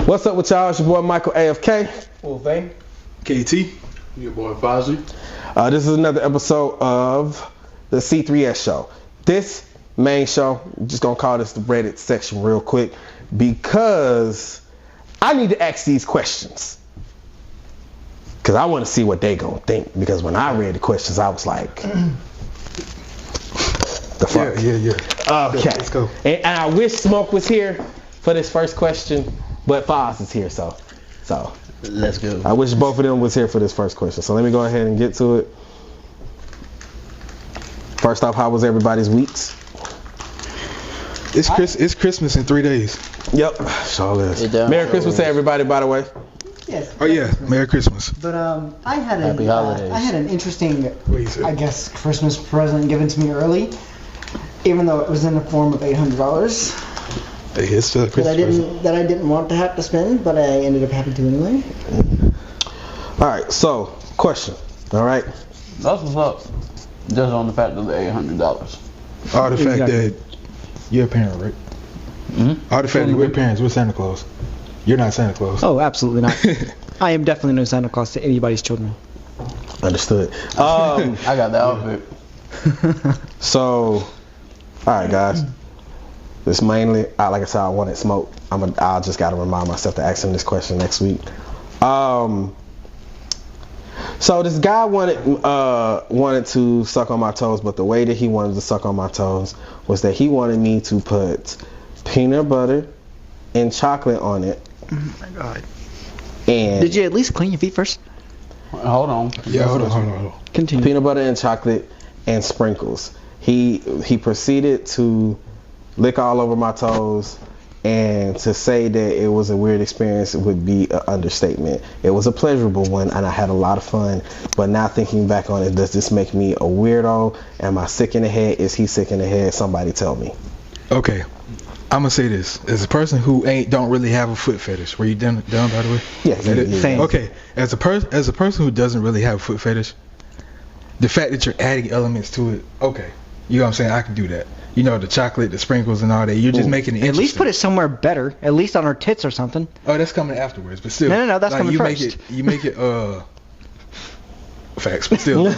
What's up with y'all? It's your boy Michael AFK. Full Fame. KT. Your boy Fozzie. This is another episode of the C3S show. This main show, I'm just gonna call this the Reddit section real quick because I need to ask these questions. Because I want to see what they gonna think. Because when I read the questions, I was like, the fuck? Yeah. Okay. Let's go. And I wish Smoke was here for this first question, but Foz is here, so Let's go. I wish both of them was here for this first question. So let me go ahead and get to it. First off, how was everybody's weeks? It's Christmas in 3 days. Yep, sure is. Merry Merry Christmas to everybody, by the way. Yes. Oh yeah, Merry Christmas. But I had Happy holidays. I had an interesting, What you say? I guess, Christmas present given to me early, even though it was in the form of $800 Hey, it's still a Christmas present. that I didn't want to have to spend, but I ended up having to anyway. All right, so question. All right. That's what's up. Just on the fact of the $800. All the fact that you're a parent, right? Mm-hmm. All the fact that we're parents, we're Santa Claus. You're not Santa Claus. Oh, absolutely not. I am definitely no Santa Claus to anybody's children. Understood. I got the outfit. So, all right, guys. This mainly, like I said, I wanted Smoke. I just got to remind myself to ask him this question next week. So this guy wanted to suck on my toes, but the way that he wanted to suck on my toes was that he wanted me to put peanut butter and chocolate on it. Oh my god. And Did you at least clean your feet first? Hold on. Yeah, hold on. Continue. peanut butter and chocolate and sprinkles. He proceeded to lick all over my toes, and to say that it was a weird experience would be an understatement. It was a pleasurable one, and I had a lot of fun. But now thinking back on it, does this make me a weirdo? Am I sick in the head? Is he sick in the head? Somebody tell me. Okay, I'm gonna say this as a person who don't really have a foot fetish. Were you done by the way? Yeah. Same. Okay, as a person who doesn't really have a foot fetish, the fact that you're adding elements to it, okay, you know what I'm saying? I can do that. You know, the chocolate, the sprinkles, and all that. You're just making it At least interesting. put it somewhere better. At least on her tits or something. Oh, that's coming afterwards, but still. No, that's like, coming you first. You make it facts, but still,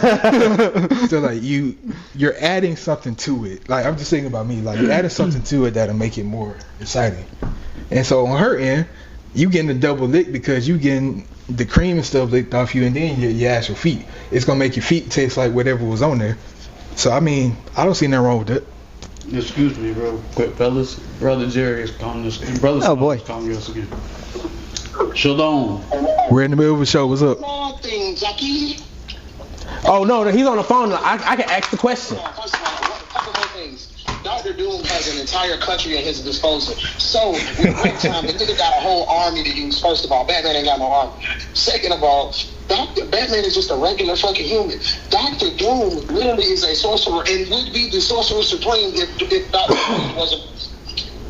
still like you're adding something to it. Like I'm just thinking about me, like you're adding something to it that'll make it more exciting. And so on her end, you getting a double lick because you getting the cream and stuff licked off you, and then your actual feet. It's gonna make your feet taste like whatever was on there. So I mean, I don't see nothing wrong with that. Excuse me, real quick, fellas. Brother Jerry is calling us. Brother Oh, boy. is calling us again. Shalom. We're in the middle of a show. What's up? Oh no, he's on the phone. I can ask the question. First of all, a couple more things. Dr. Doom has an entire country at his disposal. So, with great time, the nigga got a whole army to use. First of all, Batman ain't got no army. Second of all, Batman is just a regular fucking human. Dr. Doom literally is a sorcerer and would be the sorcerer supreme if Dr. Doom wasn't.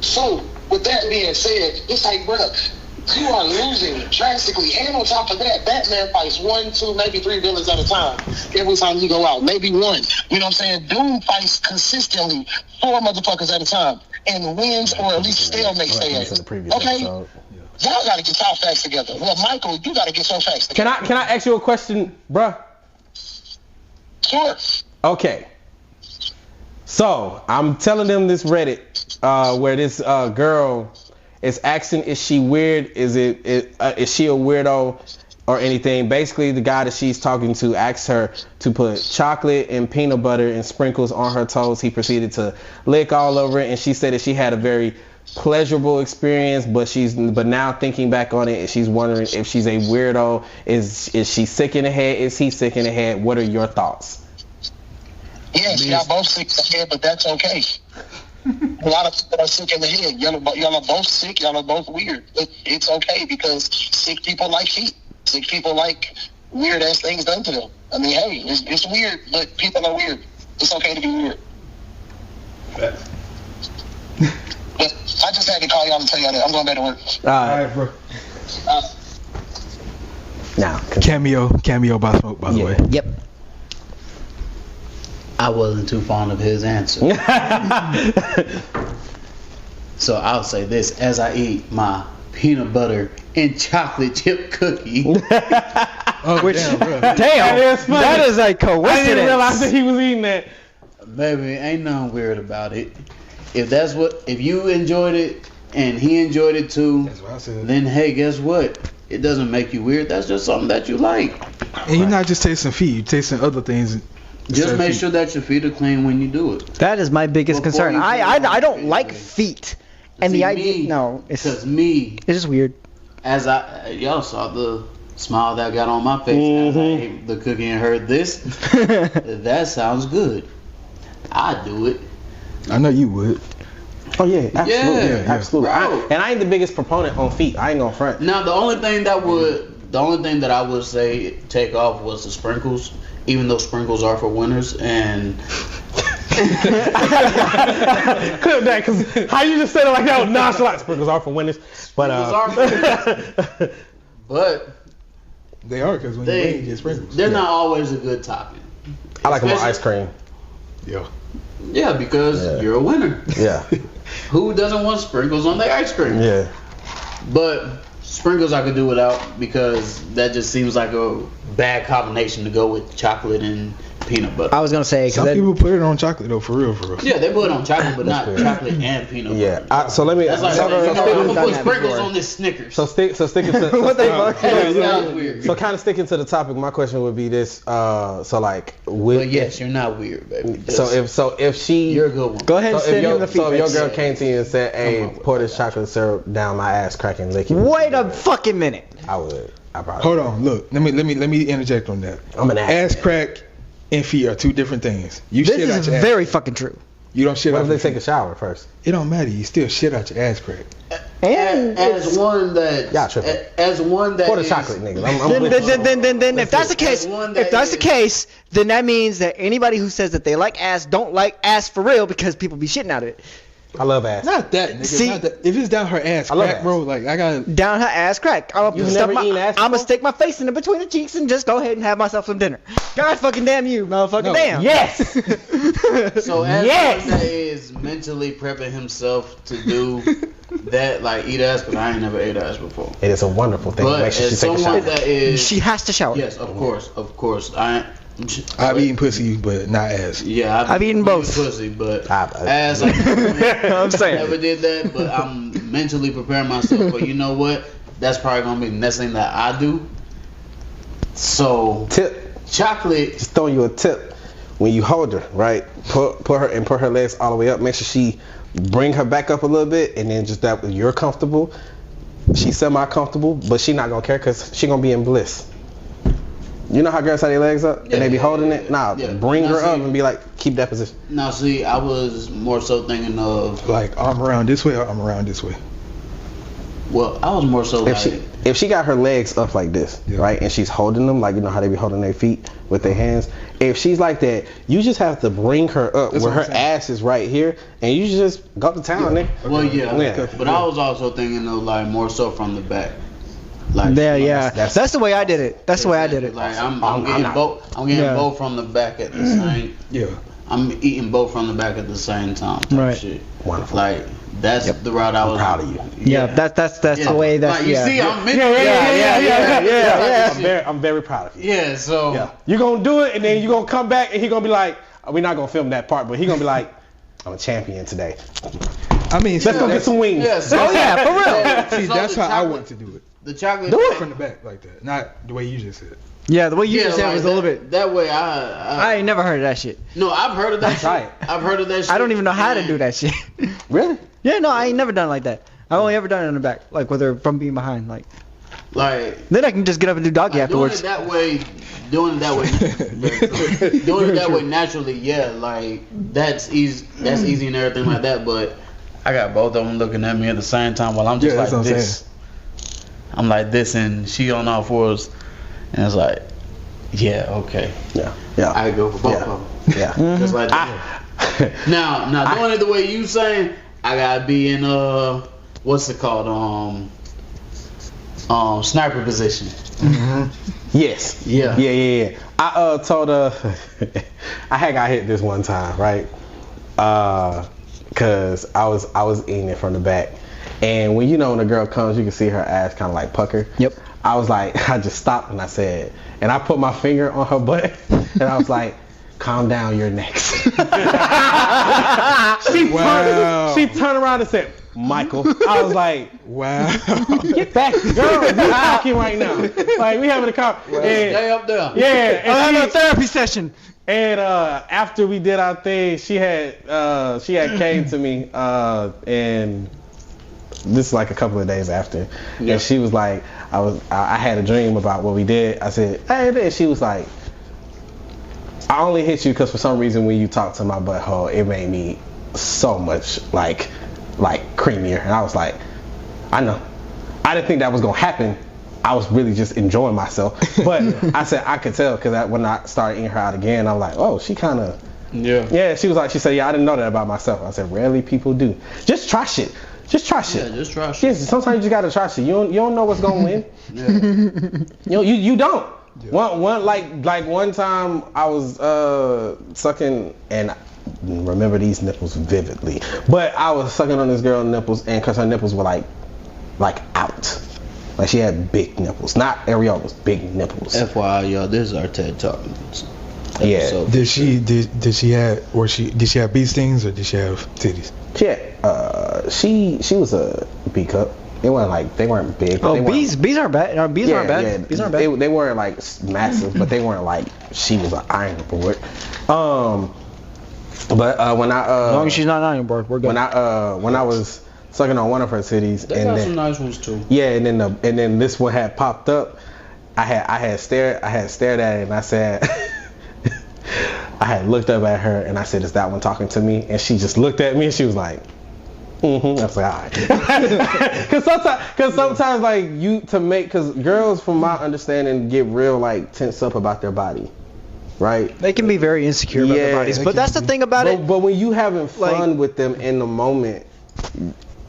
So, with that being said, it's like, bruh, you are losing drastically. And on top of that, Batman fights 1, 2, maybe 3 villains at a time. Every time you go out, maybe 1. You know what I'm saying? Doom fights consistently 4 motherfuckers at a time and wins or at least stalemates their ass. Okay? Y'all gotta get y'all facts together. Well, Michael, you gotta get your facts together. Can I ask you a question, bruh? Sure. Okay. So I'm telling them this Reddit where this girl is asking, is she weird? Is she a weirdo or anything? Basically, the guy that she's talking to asked her to put chocolate and peanut butter and sprinkles on her toes. He proceeded to lick all over it, and she said that she had a very pleasurable experience, but now thinking back on it, she's wondering if she's a weirdo. Is she sick in the head? Is he sick in the head? What are your thoughts? Yes, y'all both sick in the head, but that's okay. A lot of people are sick in the head. Y'all are both sick. Y'all are both weird. It's okay because sick people like heat. Sick people like weird ass things done to them. I mean, hey, it's weird, but people are weird. It's okay to be weird. But I just had to call y'all and tell y'all that. I'm going back to work. All right, bro. Now, Cameo by Smoke, by the way. Yep. I wasn't too fond of his answer. So I'll say this: as I eat my peanut butter and chocolate chip cookie. Oh, damn, bro. Damn, That is funny. that is a coincidence. I didn't realize that he was eating that. Baby, ain't nothing weird about it. If you enjoyed it and he enjoyed it too, That's what I said. then hey, guess what? It doesn't make you weird. That's just something that you like. And you're not just tasting feet, you're tasting other things. Just make sure that your feet are clean when you do it. That is my biggest Before concern. you I do it, don't like anyway. feet, and See, the idea me, no, it's Because me, it's just weird. as y'all saw the smile that got on my face as I ate the cookie and heard this, that sounds good. I do it. I know you would. Oh yeah, absolutely, Yeah, absolutely. bro. And I ain't the biggest proponent on feet. I ain't gonna front. Now the only thing that I would say take off was the sprinkles, even though sprinkles are for winners. And Clip that, cause how you just said it like that was nonchalant. Sprinkles are for winners, but but They are, because when you win, you get sprinkles. they're not always a good topping. I like them on Especially- ice cream. Yeah. Yeah, because Yeah. you're a winner. Yeah, Who doesn't want sprinkles on their ice cream? yeah. But sprinkles I could do without because that just seems like a bad combination to go with chocolate and peanut butter. I was gonna say Some because people put it on chocolate, though, for real, for real. Yeah, they put it on chocolate, but not weird. chocolate and peanut butter. Yeah. So let me. That's like so, saying, so I'm stick- gonna put so sprinkles stick- on this Snickers. sticking to What the fuck? Yeah, that's weird. So kind of sticking to the topic, my question would be this. So like, with But yes, you're not weird, baby. so if she You're a good one. go ahead and so if send him your, the so if your feedback. girl came to you and said, "Hey, Come on. pour this chocolate syrup down my ass crack and lick it," Wait a fucking minute. I would. I probably. Hold on, look. Let me interject on that. I'm an ass. Ass crack and feet are two different things. You This shit out is your very ass. fucking true. You don't shit What out if your they take feet. a shower first? It don't matter. You still shit out your ass crack. And As one that, Y'all tripping. as one that Pour the is- chocolate, niggas. I'm with you. then if that's the case, As one that if that's the is- case, then that means that anybody who says that they like ass don't like ass for real because people be shitting out of it. I love ass. Not that, nigga. See- not that. If it's down her ass I love crack, ass. bro, like, I got Down her ass crack. I'm You've never eaten ass gonna before? stick my face in between the cheeks and just go ahead and have myself some dinner. God fucking damn you, motherfucker. No. Damn. Yes. So as Yes! one that is mentally prepping himself to do that, like eat ass, because I ain't never ate ass before. It is a wonderful thing. But Make sure she as take a someone shower. that is, She has to shower. yes, of course, I've eaten pussy, but not ass. Yeah, I've eaten both. pussy, but I've- ass. I I'm saying. never did that, but I'm mentally preparing myself. But you know what? That's probably gonna be the next thing that I do. So Tip. chocolate. Just throwing you a tip. When you hold her, right? Put her legs all the way up. Make sure she bring her back up a little bit, and then just that you're comfortable. She's semi-comfortable, but she not gonna care because she gonna be in bliss. You know how girls have their legs up and they be holding it? Nah, Yeah. bring Now her up see- and be like, keep that position. Now see, I was more so thinking of. Like, arm around this way or arm around this way. Well, I was more so like. If she got her legs up like this, Yeah. right, and she's holding them, like you know how they be holding their feet with their hands. If she's like that, you just have to bring her up That's where what her I'm saying. ass is right here, and you just go to town, nigga. Well, yeah, Yeah. but I was also thinking of like more so from the back. Like, Yeah, yeah. that's- That's the way I did it. That's the way I did it. Like I'm I'm getting not- both. I'm getting Yeah. both from the back at the same. Yeah. I'm eating both from the back at the same time. Type Right. Shit. Wonderful. Like that's the route I was. proud of you. Yeah, that's Yeah. the way that. Like, you yeah. see, I'm mentally. I'm very proud of you. Yeah. So. Yeah. You gonna do it, and then you gonna come back, and he gonna be like, we're not gonna film that part, but he gonna be like, I'm a champion today. I mean, Let's go get some wings. Yeah, so, Oh, yeah, for real. See, So that's the how I chocolate- want to do it. The chocolate. Do it From the back, like that. Not the way you just said. Yeah, the way you Yeah, just said like was a that, little bit. That way, I ain't never heard of that shit. No, I've heard of that. Try shit. it. I've heard of that shit. I don't even know how to and- do that shit. Really? Yeah, no, I ain't never done it like that. I've only ever done it in the back, like whether from being behind, like. Like. Then I can just get up and do doggy Like, doing afterwards. it that way, doing it that way naturally, yeah, like that's easy and everything like that. But I got both of them looking at me at the same time while I'm just Yeah, that's like what I'm this. I'm like this, and she on all fours, and it's like, yeah, okay, Yeah. Yeah. I go for both Yeah. of them, Yeah. just like that. Now doing it the way you saying, I gotta be in what's it called, sniper position. Yes. Yeah. Yeah. I told her I had got hit this one time, right? Cause I was eating it from the back, And when when a girl comes, you can see her ass kind of like pucker. Yep. I was like, I just stopped and I said, and I put my finger on her butt, and I was like, calm down, you're next. She turned around and said, Michael. I was like, wow. Get back, girl. We're talking right now. Like, we having a conversation. Stay up there. Yeah. I'm having a therapy session. And after we did our thing, she had came to me, and this is like a couple of days after, and she was like, I had a dream about what we did. I said, hey, and she was like, I only hit you because for some reason when you talked to my butthole, it made me so much like creamier. And I was like, I know. I didn't think that was gonna happen. I was really just enjoying myself. But I said I could tell because when I started eating her out again, I'm like, oh, she kind of. Yeah. She said, yeah, I didn't know that about myself. I said, rarely people do. Just try shit. Just try shit. Yeah, just try shit. Yes, sometimes you just gotta try shit. You don't know what's gonna win. You don't. Yeah. One time I was sucking, and I remember these nipples vividly. But I was sucking on this girl's nipples, and because her nipples were like out, like she had big nipples, not areolas, big nipples. FYI, y'all, this is our TED Talk. Yeah. Did she have did she have bee stings or did she have titties? She was a B cup. They weren't big. Oh, bees aren't bad. Bees aren't bad. Yeah, Bees aren't bad. They weren't like massive, but they weren't like she was an iron board. But when I as long as she's not an iron board, we're good. When I was sucking on one of her titties, they got some nice ones too. Yeah, and then this one had popped up. I had stared at it, and I said, I had looked up at her, and I said, "Is that one talking to me?" And she just looked at me, and she was like, "Mm-hmm." I was like, "All right." Cause sometimes like cause girls, from my understanding, get real like tense up about their body, right? They can be very insecure about their bodies, but that's the thing about it. But when you having fun with them in the moment,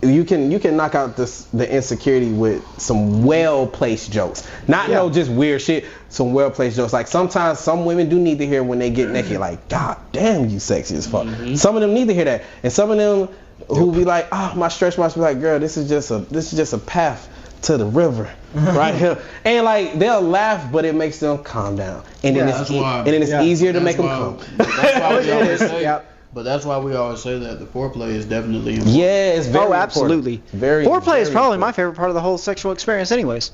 you can knock out the insecurity with some well-placed jokes. Not no just weird shit, some well-placed jokes. Like sometimes some women do need to hear when they get naked, like, God damn, you sexy as fuck. Mm-hmm. Some of them need to hear that. And some of them who be like, oh, my stretch marks, be like, girl, this is just a path to the river right here. And like they'll laugh, but it makes them calm down. And then it's easier to make them calm. But that's why we always say that the foreplay is definitely important. Yeah, it's very absolutely. Very foreplay is probably my favorite part of the whole sexual experience anyways.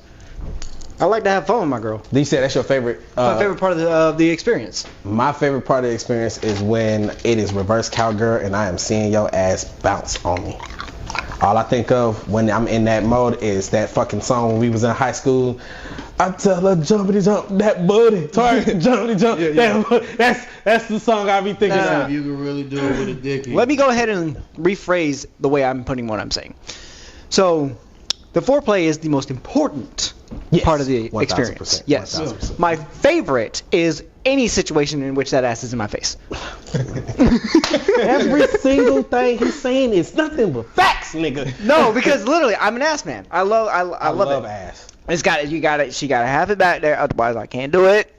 I like to have fun with my girl. You said that's your favorite? My favorite part of the experience. My favorite part of the experience is when it is reverse cowgirl and I am seeing your ass bounce on me. All I think of when I'm in that mode is that fucking song when we was in high school. I tell her jumpity jump that booty, jumpity jump. That's the song I be thinking of. You can really do it with a dick. Let me go ahead and rephrase the way I'm putting what I'm saying. So, the foreplay is the most important part of the experience. Yes. 1000%. My favorite is any situation in which that ass is in my face. Every single thing he's saying is nothing but facts, nigga. No, because literally, I'm an ass man. I love it. Ass. She gotta have it back there, otherwise I can't do it.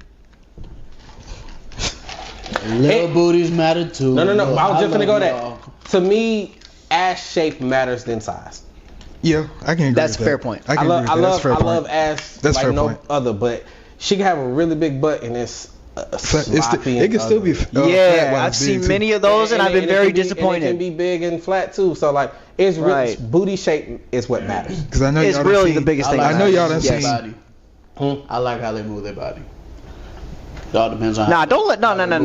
Little booties matter too. No. I was just gonna go that. To me, ass shape matters than size. Yeah, I can agree. That's with a fair that. point. I love ass That's like fair no point. other, but she can have a really big butt and it's sloppy. It can still be. I've seen many of those, and I've been very disappointed. It can be big and flat too. So like, it's really, booty shape is what matters. Because I know it's y'all really seen, the biggest thing. I know y'all done yes. seen. I like how they move their body. It all depends on. No.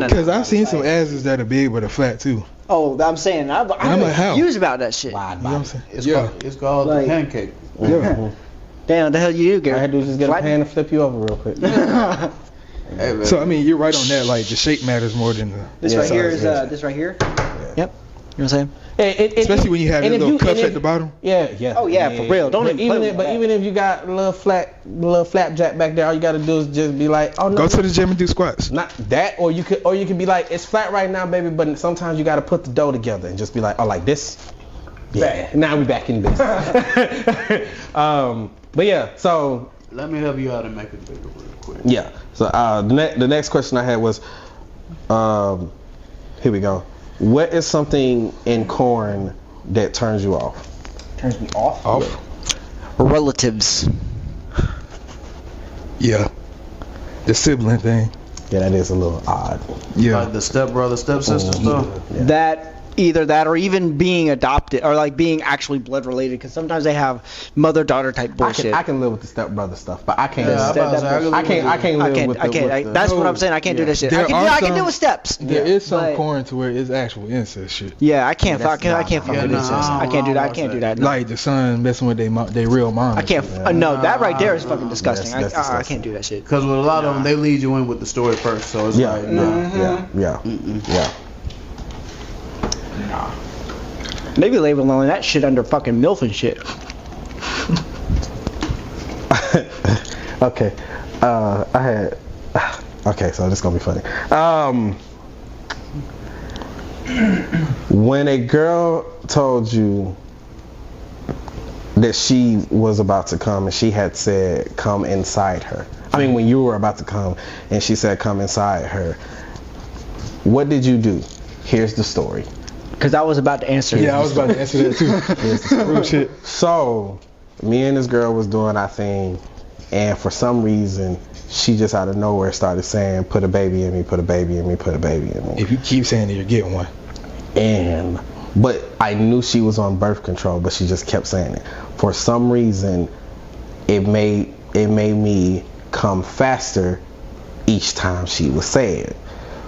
Because I've seen some asses that are big but are flat too. Oh, I'm saying I'm like, how? confused about that shit. Wide You know what body. I'm saying? It's called the pancake. Yeah. Damn, the hell you do, All I Gary? had to do is just get a pan and flip you over real quick. Hey, So I mean, you're right on that. Like the shape matters more than the. This right here is this right here. Yep. You know what I'm saying? Especially when you have that little cuff at the bottom. Yeah. Oh yeah, for real. Don't even even if you got a little flapjack back there, all you gotta do is just be like, oh no. Go to the gym and do squats. Not that, or you could be like, it's flat right now, baby, but sometimes you gotta put the dough together and just be like, oh, like this. Yeah. Now we back in this. But yeah, so. Let me help you out and make it bigger real quick. Yeah. So the next question I had was, here we go. What is something in corn that turns you off? Turns me off. Relatives. Yeah. The sibling thing. Yeah, that is a little odd. Yeah. Like the stepbrother, stepsister stuff. Yeah. That either that or even being adopted or like being actually blood related, because sometimes they have mother-daughter type bullshit. I can live with the stepbrother stuff, but I can't. Yeah, I'm about to say, I can't live with the. That's what I'm saying. I can't do that shit. I can deal with steps. There is some but- porn to where it's actual incest shit. Yeah, I can't. Yeah, I can't fuck yeah, with nah, incest. I I can't do that. I don't can't do watch that. Like the son messing with their real mom. I can't. No, that right there is fucking disgusting. That's I disgusting. can't do that shit. Because with a lot of them, they lead you in with the story first, so it's Yeah, like, yeah. Maybe labeling that shit under fucking MILF and shit. Okay. Okay, so this is gonna be funny. When a girl told you that she was about to come and she had said come inside her. I mean, when you were about to come and she said come inside her, what did you do? Here's the story. Because I was about to answer. Yeah, I was about to answer that too. Here's the story. Real shit. So, me and this girl was doing our thing, and for some reason, she just out of nowhere started saying, put a baby in me, put a baby in me, put a baby in me. If you keep saying it, you're getting one. But I knew she was on birth control, but she just kept saying it. For some reason, it made me come faster each time she would say it.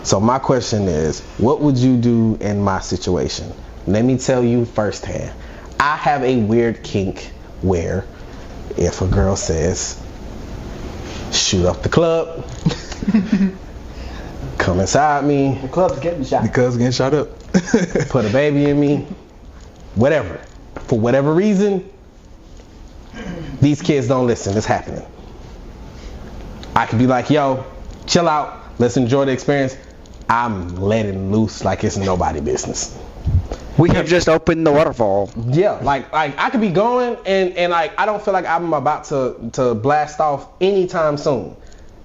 So my question is, what would you do in my situation? Let me tell you firsthand. I have a weird kink where if a girl says, shoot up the club, come inside me, The club's getting shot. Because getting shot up. put a baby in me, whatever. For whatever reason, these kids don't listen. It's happening. I could be like, yo, chill out. Let's enjoy the experience. I'm letting loose like it's nobody business. We have just opened the waterfall. Yeah, like I could be going and like I don't feel like I'm about to blast off anytime soon.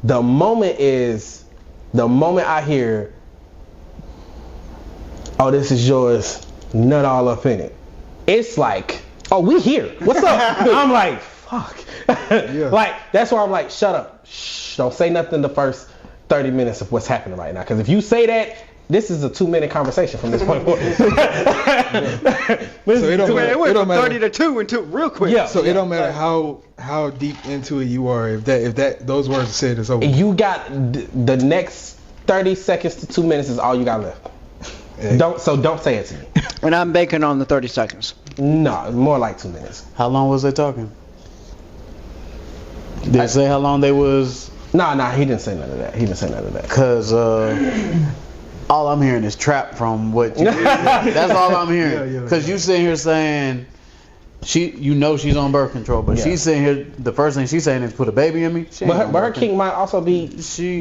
The moment I hear, oh, this is yours, nut all up in it. It's like, oh, we here. What's up? I'm like, fuck. Yeah. Like that's why I'm like, shut up. Shh, don't say nothing the first 30 minutes of what's happening right now. Because if you say that, this is a 2-minute conversation from this point forward. So it don't matter. It went It don't from matter. 30 to 2 into real quick. Yeah. So it don't matter how deep into it you are. If those words are said, it's over. You got the next 30 seconds to 2 minutes is all you got left. Hey. Don't say it to me. And I'm banking on the 30 seconds. No, more like 2 minutes. How long was they talking? Did they say how long they was? Nah, he didn't say none of that. Cause all I'm hearing is trap from what you that's all I'm hearing. Yeah. Cause you sitting here saying she's on birth control, but Yeah. she's sitting here, the first thing she's saying is put a baby in me. She ain't But on her birth king might also be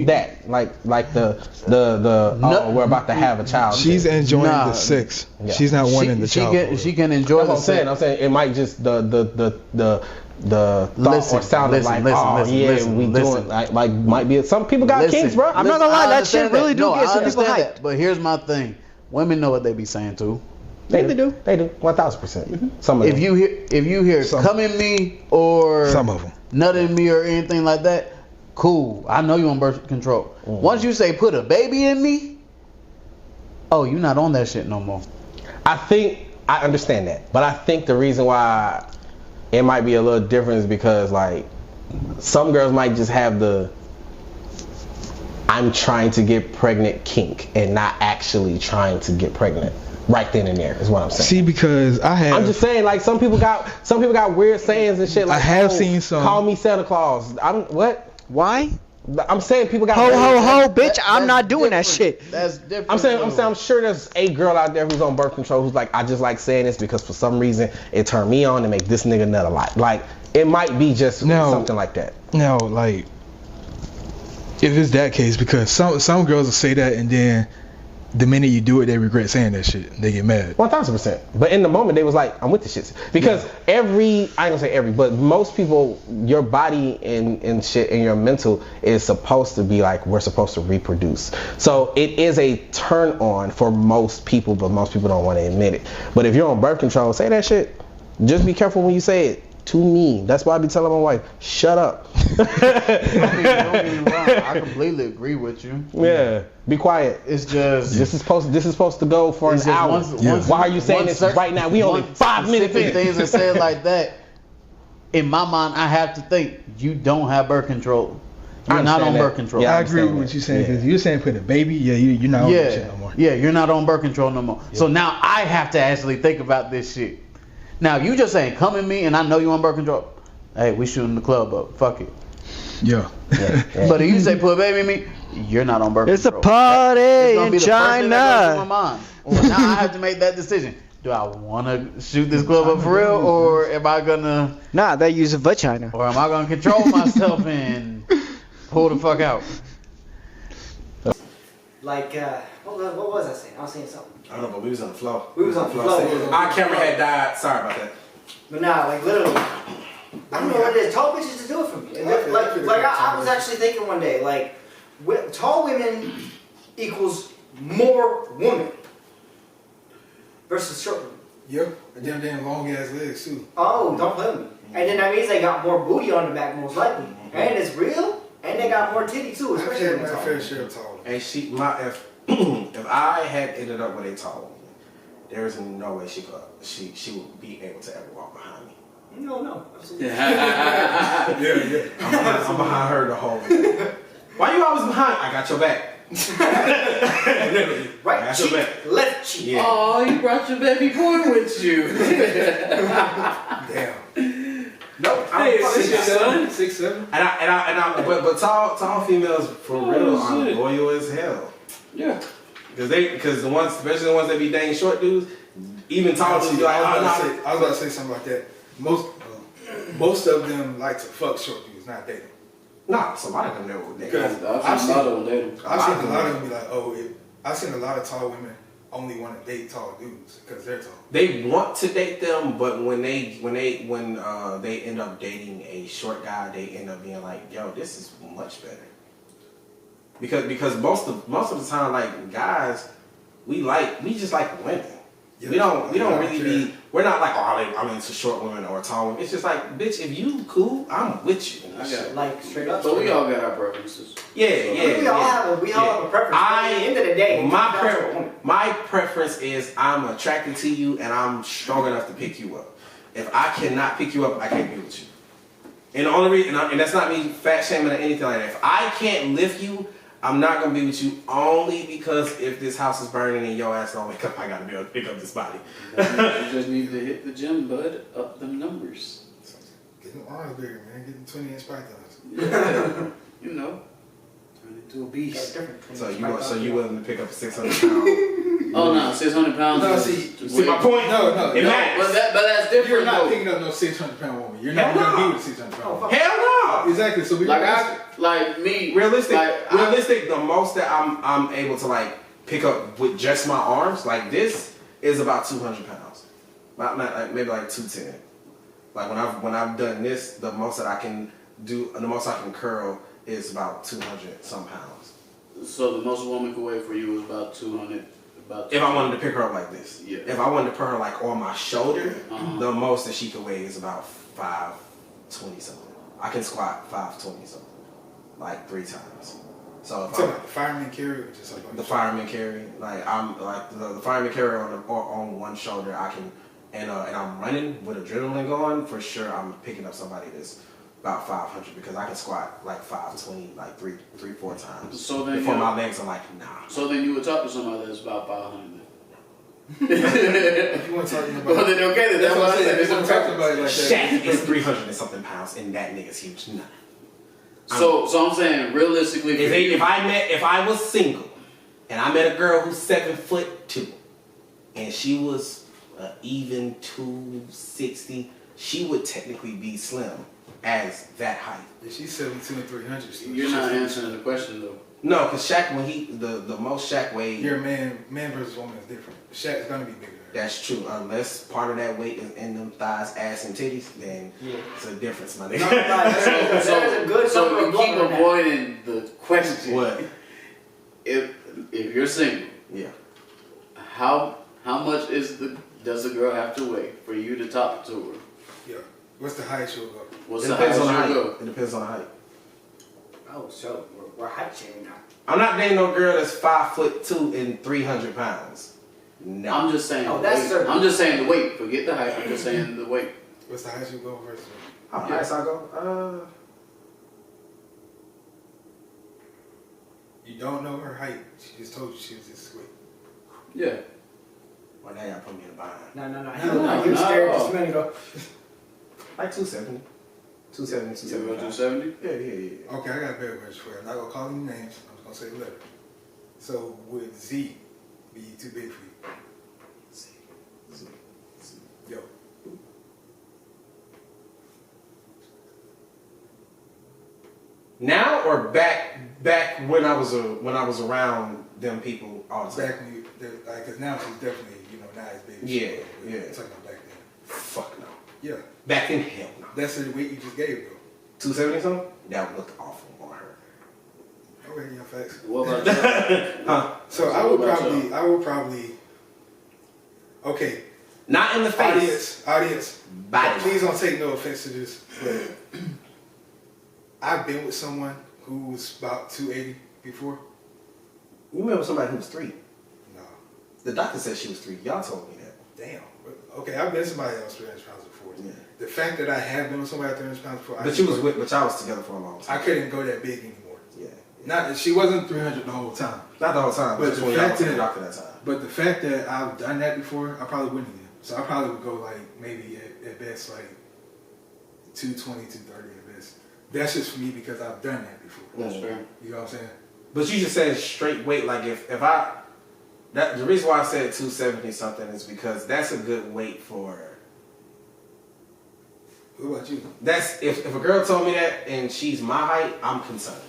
that, like the oh, we're about to have a child. She's thing. enjoying Nah. the sex. Yeah. She's not wanting the child. She can enjoy That's the what sex. I'm saying it might just the thought or sound of like, we doing like might be some people got Listen, kinks, bro. I'm not gonna lie, I that shit understand really do No, get I some people understand hyped. that, but here's my thing: women know what they be saying too. They do 1000%. Some of If them. you hear Some. come in me or Some of them. nut in me or anything like that, cool. I know you on birth control. Once you say put a baby in me, oh, you not on that shit no more. I understand that, but I think the reason why it might be a little different is because like some girls might just have the I'm trying to get pregnant kink and not actually trying to get pregnant right then and there is what I'm saying. See, because I'm just saying, like some people got weird sayings and shit. Like I have seen some. Call me Santa Claus. What? Why? I'm saying people got. Ho, ho, ho, bitch, That- I'm not that's doing that different. shit. That's different. I'm sure there's a girl out there who's on birth control who's like, I just like saying this because for some reason it turned me on to make this nigga nut a lot. Like it might be just something like that. now, like, if it's that case, because some girls will say that and then the minute you do it, they regret saying that shit. They get mad. 1000%. But in the moment, they was like, I'm with the shit. Because I ain't gonna say every, but most people, your body and shit and your mental is supposed to be like, we're supposed to reproduce. So it is a turn on for most people, but most people don't want to admit it. But if you're on birth control, say that shit. Just be careful when you say it. To me. That's why I be telling my wife, shut up. Don't get me wrong. I completely agree with you. Yeah. Be quiet. It's just This is supposed to go for an hour. Why are you saying this right now? We only 5 minutes in. Things are said like that. In my mind, I have to think you don't have birth control. You're not on birth control. Yeah, I agree with what you're saying because you're saying put a baby. Yeah, you're not on that shit no more. Yeah, you're not on birth control no more. So now I have to actually think about this shit. Now you just saying come at me and I know you on birth control. Hey, we shooting the club up. Fuck it. Yeah. But if you say put a baby in me, you're not on birth It's control. a party It's gonna in be the first thing that goes through my China. mind. Well, now I have to make that decision. Do I want to shoot this club up for real, or am I gonna? Nah, they use a vagina. Or am I gonna control myself and pull the fuck out? Like, what was I saying? I was saying something. I don't know, but we was on the floor. We was on the floor. Our camera had died. Sorry about that. But nah, like literally, I don't know what it is. Tall bitches to do it for me. I was actually thinking one day, like, tall women equals more women versus short women. Yep. And them damn long ass legs too. Oh, don't play with me. And then that means they got more booty on the back, most likely. And it's real. And they got more titty too, especially when my tall. fair share of tall. And if I had ended up with a tall woman, there is no way she would be able to ever walk behind me. No, absolutely. Yeah. I'm behind her the whole way. Why you always behind? I got your back. Right cheek, left cheek. Yeah. Oh, you brought your baby boy with you. Damn. Nope. Hey, I'm it's your son. 6'7". But tall females for real are shit. loyal as hell. Yeah. Because the ones, especially the ones that be dating short dudes, even tall dudes be like, I was about to say something like that. Most of them like to fuck short dudes, not date them. nah, somebody can never date. Because I've seen a lot of them. I've seen a lot of them be like, I've seen a lot of tall women only want to date tall dudes because they're tall. They want to date them, but when they end up dating a short guy, they end up being like, yo, this is much better. Because most of the time, like guys, we just like women. Yeah, we don't really be. We're not like, oh, I'm into short women or tall women. It's just like, bitch, if you cool, I'm with you. Like straight up. But we all got our preferences. We all have a preference. At the end of the day, My preference is I'm attracted to you and I'm strong enough to pick you up. If I cannot pick you up, I can't be with you. And the only reason, and that's not me fat shaming or anything like that. If I can't lift you, I'm not gonna be with you only because if this house is burning and your ass don't wake up, I gotta be able to pick up this body. You just need to hit the gym, bud. Up them numbers. Getting arms bigger, man. Getting 20-inch pythons. Yeah. You know, turn into a beast. So you willing to pick up a 600-pound? Oh no, 600 pounds. No, See my point? No. It matters. But that's different. You're not though. picking up no 600-pound woman. You're not gonna be with a 600-pound woman. Hell no. Exactly. So we Realistic. The most that I'm able to like pick up with just my arms, like this, is about 200 pounds. Not like maybe like 210. Like when I've done this, the most that I can do, the most I can curl is about 200 some pounds. So the most a woman could weigh for you is about 200. If I wanted to pick her up like this, yeah. If I wanted to put her like on my shoulder, the most that she could weigh is about 520 something. I can squat 520 something, like 3 times. So if like the fireman carry, or just like the fireman carry, like I'm like the fireman carry on one shoulder, I can, and I'm running with adrenaline going for sure. I'm picking up somebody that's about 500 because I can squat like 520, like 3-4 times. So then before my legs are like nah. So then you would talk to somebody that's about 500. If you want to talk about, well, then okay, then that's what I said. I'm talking about it like that. Shaq is 300 and something pounds, and that nigga's huge. Nah. So I'm saying realistically, if I was single, and I met a girl who's 7'2", and she was even 260, she would technically be slim as that height. Yeah, she's 72 and 300. So you're not answering the question though. No, because Shaq, when the most Shaq weighed. Your man versus woman is different. Shaq's gonna be bigger. That's true. Unless part of that weight is in them thighs, ass, and titties, then it's a difference, my nigga. So you keep avoiding the question. What? If you're single, yeah. How much is the Does the girl have to wait for you to talk to her? Yeah. What's the highest she'll go? What's It the depends highest on the she'll height. go? It depends on the height. Oh, so we're height shaming now. I'm not dating no girl that's 5'2" and 300 pounds. No. I'm just saying. Oh, that's the weight. I'm just saying the weight. Forget the height. I'm just saying the weight. What's the highest you'll go versus? How high I go? You don't know her height. She just told you she was this weight. Yeah. Well, now y'all put me in a bind. No. He was scared just a minute ago. Like 270. 270, You go 270. 270? Yeah. Okay, I got a better question for you. I'm not gonna call any names. I'm just gonna say the letter. So would Z be too big for you? Z. Yo. Now or back when I was around them people all the time. Back when you, like, cause now she's definitely, not as big as Yeah, she was. yeah. I'm talking about back then. Fuck no. Yeah. Back then, hell no. That's the weight you just gave though. 270 something? That looked awful on her. Okay, yeah, facts. What about you? Huh? So I would probably. Okay, Not in the face. audience. Body. Please don't take no offense to this, but I've been with someone who was about 280 before. You remember somebody who was 3? No. The doctor said she was 3. Y'all told me that. Damn. Okay, I've been with somebody else 300 pounds before. Yeah. The fact that I have been with somebody 300 pounds before. But y'all was together for a long time. I couldn't go that big anymore. Yeah. She wasn't 300 the whole time. Not the whole time, but just when y'all was with the doctor that time. But the fact that I've done that before, I probably wouldn't again. So I probably would go like maybe at best like 220, 230 at best. That's just for me because I've done that before. That's fair. You know what I'm saying? But you just said straight weight. Like the reason why I said 270 something is because that's a good weight for. What about you? That's if a girl told me that and she's my height, I'm concerned.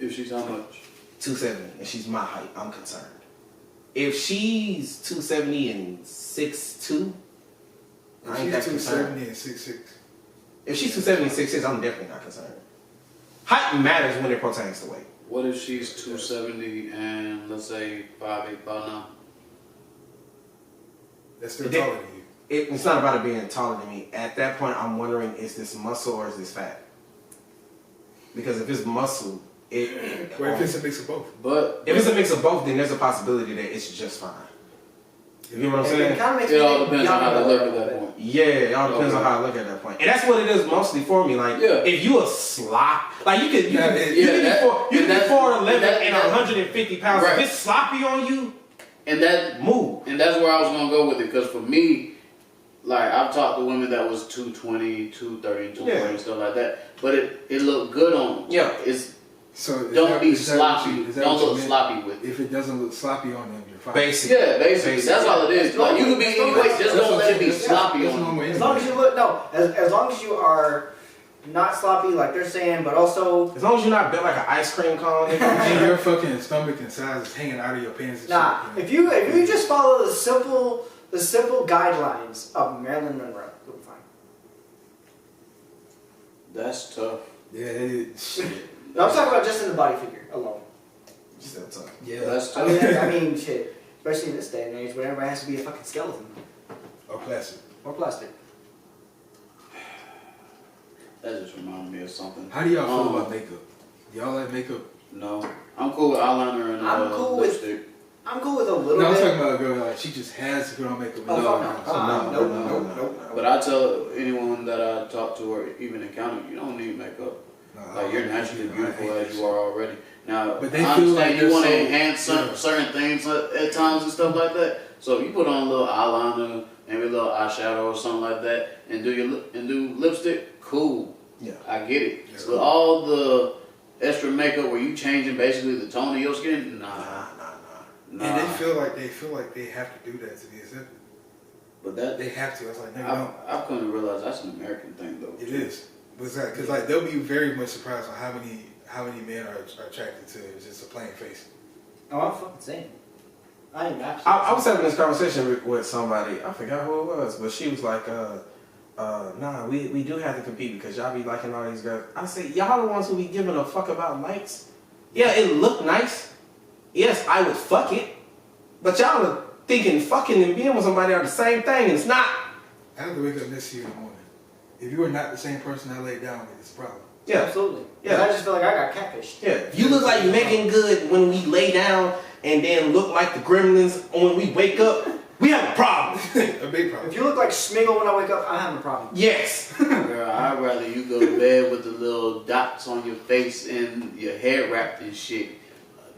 If she's how much? 270 and she's my height, I'm concerned. If she's 270 and 6'2", I ain't that She's concerned. 270 and 6'6". If she's 270 and 6'6", I'm definitely not concerned. Height matters when it pertains to weight. What if she's 270 and let's say 5'8", 5'9"? That's still taller than you. It's not about it being taller than me. At that point, I'm wondering, is this muscle or is this fat? Because if it's muscle, Well, if it's a mix of both. But if it's a mix of both, then there's a possibility that it's just fine. You know what I'm saying? it all depends on how they look at that point. Yeah, it all depends on how I look at that point. And that's what it is mostly for me. Like, if you a slop, like you could be 4'11" and 150 pounds. Right. If it's sloppy on you, and that move. And that's where I was gonna go with it, because for me, like I've talked to women that was 220, 230, 240 and stuff like that, but it looked good on them. Yeah, don't be sloppy. Don't look sloppy with it. If it doesn't look sloppy on them, you're fine. Basically. Yeah, basically. That's all it is. Like you can be anyway, just don't let it be sloppy on you. As long as you look, as long as you are not sloppy like they're saying, but also as long as you're not built like an ice cream cone. And your fucking stomach and size is hanging out of your pants. And shit, if you just follow the simple guidelines of Marilyn Monroe, you'll be fine. That's tough. Yeah, it is. Shit. No, I'm talking about just in the body figure alone. Still tough. Yeah, that's tough. I mean, shit. Especially in this day and age, where everybody has to be a fucking skeleton. Or plastic. Or plastic. That just reminded me of something. How do y'all feel about makeup? Y'all like makeup? No. I'm cool with eyeliner and lipstick. I'm cool with a little No, I'm bit. talking about a girl like she just has to put on makeup. No. But I tell anyone that I talk to or even encounter, you don't need makeup. Like you're naturally beautiful as you are already. Now, but they I feel understand like you want to so, enhance certain things at times and stuff like that. So if you put on a little eyeliner, maybe a little eyeshadow or something like that, and do lipstick, cool. Yeah, I get it. Yeah. But all the extra makeup where you changing basically the tone of your skin, nah. And they feel like they have to do that to be accepted. But that they have to. I was like, no. I've come to realize that's an American thing though. It is. Because like they'll be very much surprised on how many men are attracted to just a plain face. Oh, I'm fucking saying. I was having this conversation with somebody. I forgot who it was, but she was like, "Nah, we do have to compete because y'all be liking all these girls." I say, "Y'all the ones who be giving a fuck about likes. Yeah, it looked nice. Yes, I would fuck it, but y'all are thinking fucking and being with somebody are the same thing, and it's not. I have to wake up next to you in the morning. If you are not the same person I laid down with, it's a problem. Yeah, Absolutely. Yeah. I just feel like I got catfished. Yeah, you look like you're making good when we lay down, and then look like the gremlins when we wake up. We have a problem. A big problem. If you look like Smiggle when I wake up, I have a problem. Yes. Girl, I'd rather you go to bed with the little dots on your face and your hair wrapped and shit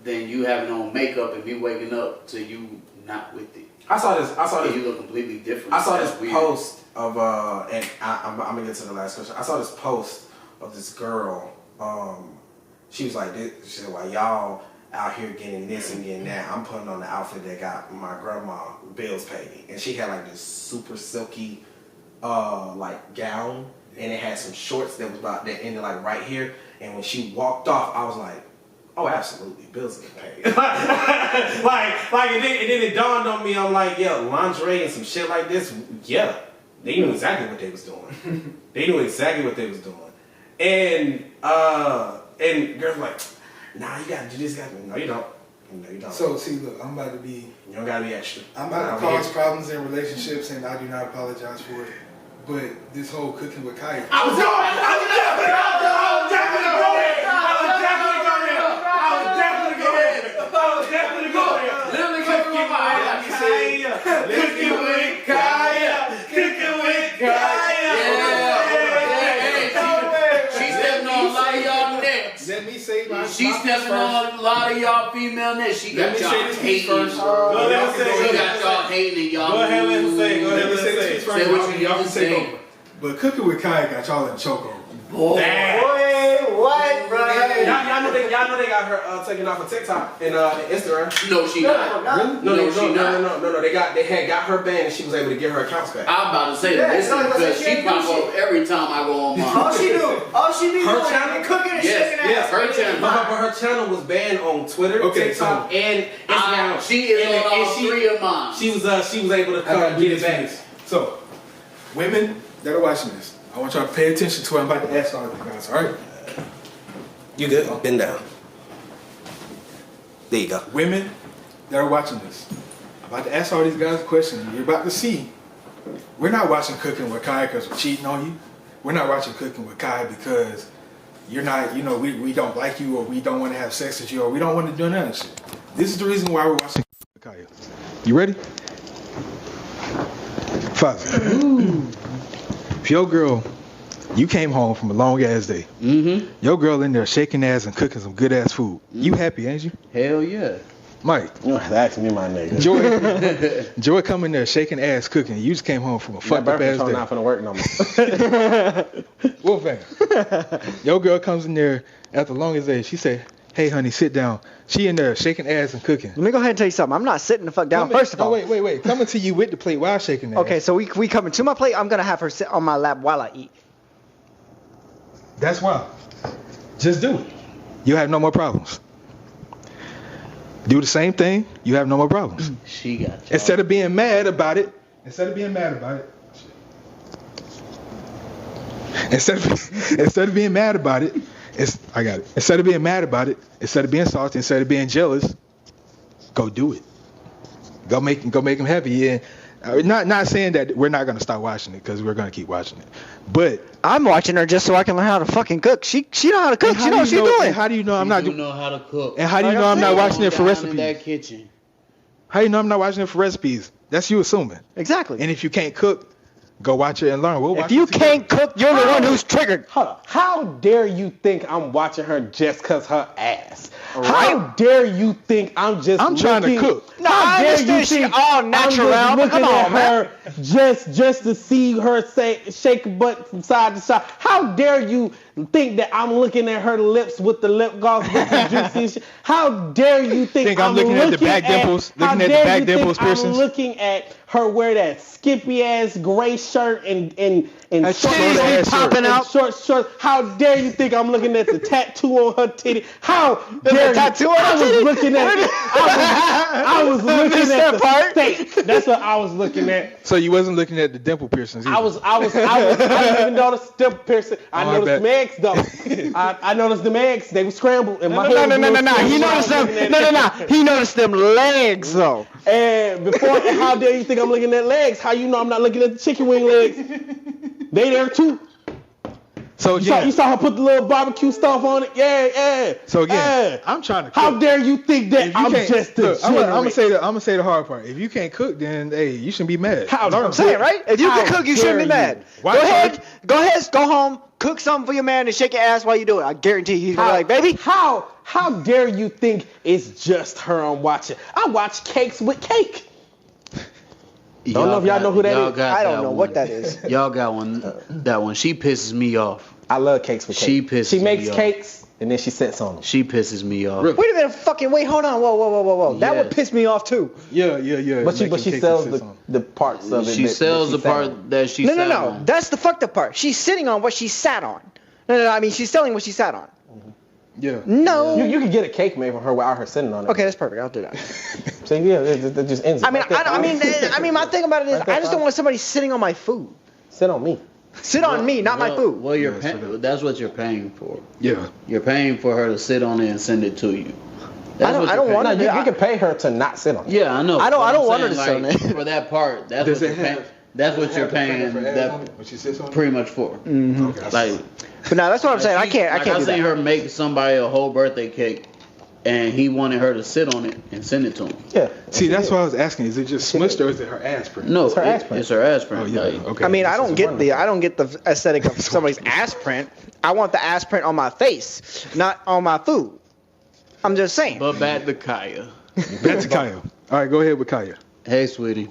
than you having on makeup and me waking up to you not with it. I saw this. You look completely different. I saw this That's weird. post of and I'm gonna get to the last question. I saw this post of this girl. She was like, she said, "While y'all out here getting this and getting that, I'm putting on the outfit that got my grandma bills paid." And she had like this super silky, like gown, and it had some shorts that was about that ended like right here. And when she walked off, I was like, "Oh, absolutely, bills get paid." like, and then it dawned on me. I'm like, "Yeah, lingerie and some shit like this, yeah." They knew exactly what they was doing. They knew exactly what they was doing. And girls like, "Nah, you gotta do this, No, you don't. No, you don't." So, see, look, I'm about to be... You don't gotta be extra. I'm about to cause problems in relationships, and I do not apologize for it. But this whole cooking with Kaya... I was definitely going there. Literally came from my mind. Cooking with Kaya. Cooking with Kaya. She's stepping on a lot of y'all necks. Let me say my... She's stepping on a lot of y'all female necks. She got y'all hating. Go ahead and say She got y'all hating, y'all. Go ahead and say. Let me say this first. Say what you Y'all need can to take say. over. But cooking with Kaya got y'all in chokehold. Damn. Boy, what, bro? Y'all know they got her taken off of TikTok and Instagram. No, she not. Really? No. They had got her banned and she was able to get her accounts back. I'm about to say this because she pop up every time I go on mine. All she be Her doing channel? is cooking and Yes, shaking yes, ass. her channel. But her channel was banned on Twitter, TikTok, and Instagram. She is on all three of mine. She was able to get it back. So, women that are watching this, I want y'all to pay attention to what I'm about to ask all of you guys, alright? You good? Bend down. There you go. Women that are watching this, I'm about to ask all these guys a question. You're about to see. We're not watching Cooking with Kai because we're cheating on you. We're not watching Cooking with Kai because you're not, we don't like you or we don't want to have sex with you or we don't want to do none of that shit. This is the reason why we're watching Cooking with Kai. You ready? 5. If your girl, you came home from a long ass day. Mm-hmm. Your girl in there shaking ass and cooking some good ass food. You happy, ain't you? Hell yeah. Mike. That's me, my nigga. Joy come in there shaking ass cooking. You just came home from a fucked up ass day. Not finna work no more. Wolfgang. Your girl comes in there after the longest day. She say, "Hey, honey, sit down." She in there shaking ass and cooking. Let me go ahead and tell you something. I'm not sitting the fuck down, first of all. Wait. Coming to you with the plate while shaking ass. Okay, so we coming to my plate. I'm going to have her sit on my lap while I eat. That's why. Just do it. You have no more problems. Do the same thing. You have no more problems. She got you. Instead of being mad about it. Instead of being mad about it. Instead of being mad about it, instead of being salty, instead of being jealous, go do it. Go make them happy. And not saying that we're not gonna stop watching it because we're gonna keep watching it, but I'm watching her just so I can learn how to fucking cook. She know how to cook. She know what she's doing. How do you know I'm not? You know how to cook. And how do you know I'm not watching it for recipes? In that kitchen. How do you know I'm not watching it for recipes? That's you assuming. Exactly. And if you can't cook, go watch it and learn. If you can't cook, you're the one who's triggered. Hold on. How dare you think I'm watching her just cause her ass? Right? How dare you think I'm trying to cook? No, I understand she all natural. I'm just Come looking on, at man. her just to see her shake her butt from side to side. How dare you think that I'm looking at her lips with the lip gloss with the juicy shit? How dare you think I'm looking at the back dimples? Looking at the back dimples piercings? I'm looking at her wear that skimpy ass gray shirt and titties be popping out. Short shorts. How dare you think I'm looking at the tattoo on her titty? How dare you? Tattoo on her titty? I was looking at the steak. That's what I was looking at. So you wasn't looking at the dimple piercings either. I didn't even notice the piercing. I noticed the eggs though. I noticed the eggs. They were scrambled and my head was No. He noticed them. No. He noticed them legs though. And how dare you think I'm looking at legs? How you know I'm not looking at the chicken wing legs? They there too. So you saw her put the little barbecue stuff on it. Yeah. So again, yeah. I'm trying to cook. How dare you think that I'm just a I'm gonna say the hard part. If you can't cook, then hey, you shouldn't be mad. I'm saying, right? If you can cook, you shouldn't be mad. Go ahead, go home, cook something for your man and shake your ass while you do it. I guarantee he's gonna be like, baby. How dare you think it's just her I'm watching? I watch Cakes with Cake. Don't know if y'all know who that is. I don't know what that is. Y'all got one. That one. She pisses me off. I love Cakes with Cake. She makes cakes and then she sits on them. She pisses me off. Wait a minute, wait, hold on, whoa. That would piss me off too. Yeah. But she sells the parts of it. She sells the part that she sat on. No. That's the fucked up part. She's sitting on what she sat on. No. I mean, she's selling what she sat on. Yeah. No. You can get a cake made from her without her sitting on it. Okay, that's perfect. I'll do that. So yeah, that just ends it. I mean, my thing about it is, I just don't want somebody sitting on my food. Sit on me. Sit on me, not my food. Well, that's what you're paying for. Yeah. You're paying for her to sit on it and send it to you. I don't want to. You can pay her to not sit on it. Yeah, I know. I don't want her to sit on it. For that part, that's what you're paying. That's what you're paying. That pretty much for. Mm-hmm. Okay. Like. But now that's what I'm saying. I can't do I that. seen her make somebody a whole birthday cake, and he wanted her to sit on it and send it to him. Yeah. See, that's what I was asking. Is it just smushed or is it her ass print? No, it's her ass print. It's her ass print. Oh yeah. Okay. I mean, I don't get the aesthetic of somebody's ass print. I want the ass print on my face, not on my food. I'm just saying. But back to Kaya. Back to Kaya. All right, go ahead with Kaya. Hey, sweetie.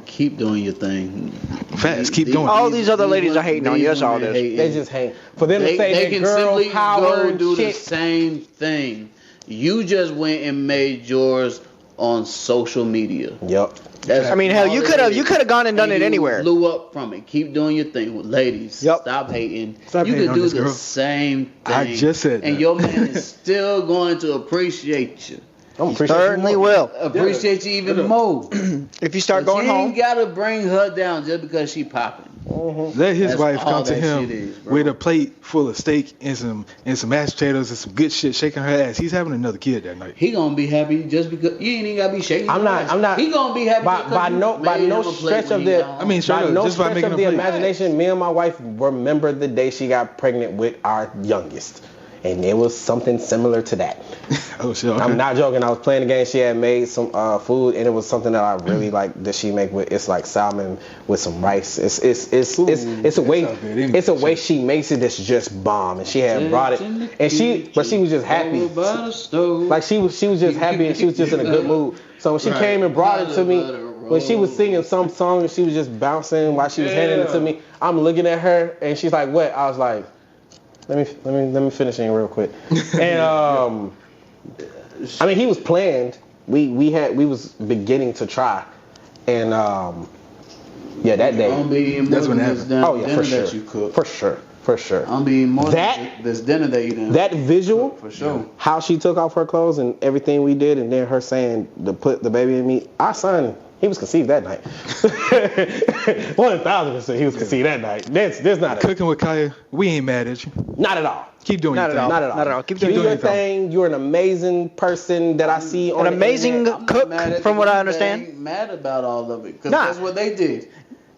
Keep doing your thing. Fast, keep going. All these other ladies are hating on you. That's all it is. They just hate. For them to say they that can girl simply power go and do shit. the same thing. You just went and made yours on social media. Yep. I mean, hell, you could have gone and done it anywhere. Blew up from it. Keep doing your thing with ladies. Yep. Stop hating. Stop you hating can on do this the girl. same thing. I just said and that. your man is still going to appreciate you. Certainly will. Appreciate you even more. If you start But going you home. ain't gotta bring her down just because she popping. Let his That's wife all come to that him shit is, bro. with a plate full of steak and some mashed potatoes and some good shit, shaking her ass. He's having another kid that night. He gonna be happy just because you ain't even gotta be shaking. I'm not. He gonna be happy by no stretch of the. I mean, straight by up, no just by stretch making of a the plate. imagination, me and my wife remember the day she got pregnant with our youngest, and it was something similar to that. Oh shit! Okay. I'm not joking. I was playing the game. She had made some food, and it was something that I really like. That she make with it's like salmon with some rice. It's a way it's a way she makes it that's just bomb. And she had brought it, and she was just happy. Like she was just happy, and she was just in a good mood. So when she came and brought it to me, when she was singing some song and she was just bouncing while she was handing it to me, I'm looking at her, and she's like, "What?" I was like, Let me finish it real quick. And I mean, he was planned. We was beginning to try, and yeah, that day. That's when it happened. Oh yeah, for sure. That you cook. For sure. I'm being more that this dinner that you done. That visual, for sure. How she took off her clothes and everything we did, and then her saying to put the baby in me. Our son, he was conceived that night. 1,000% he was conceived that night. There's not cooking with Kaya. We ain't mad at you. Not at all. Keep doing your thing. Not at all. Keep doing your thing. You're an amazing person that I see on an amazing cook, from what I understand. Ain't mad about all of it because that's what they did.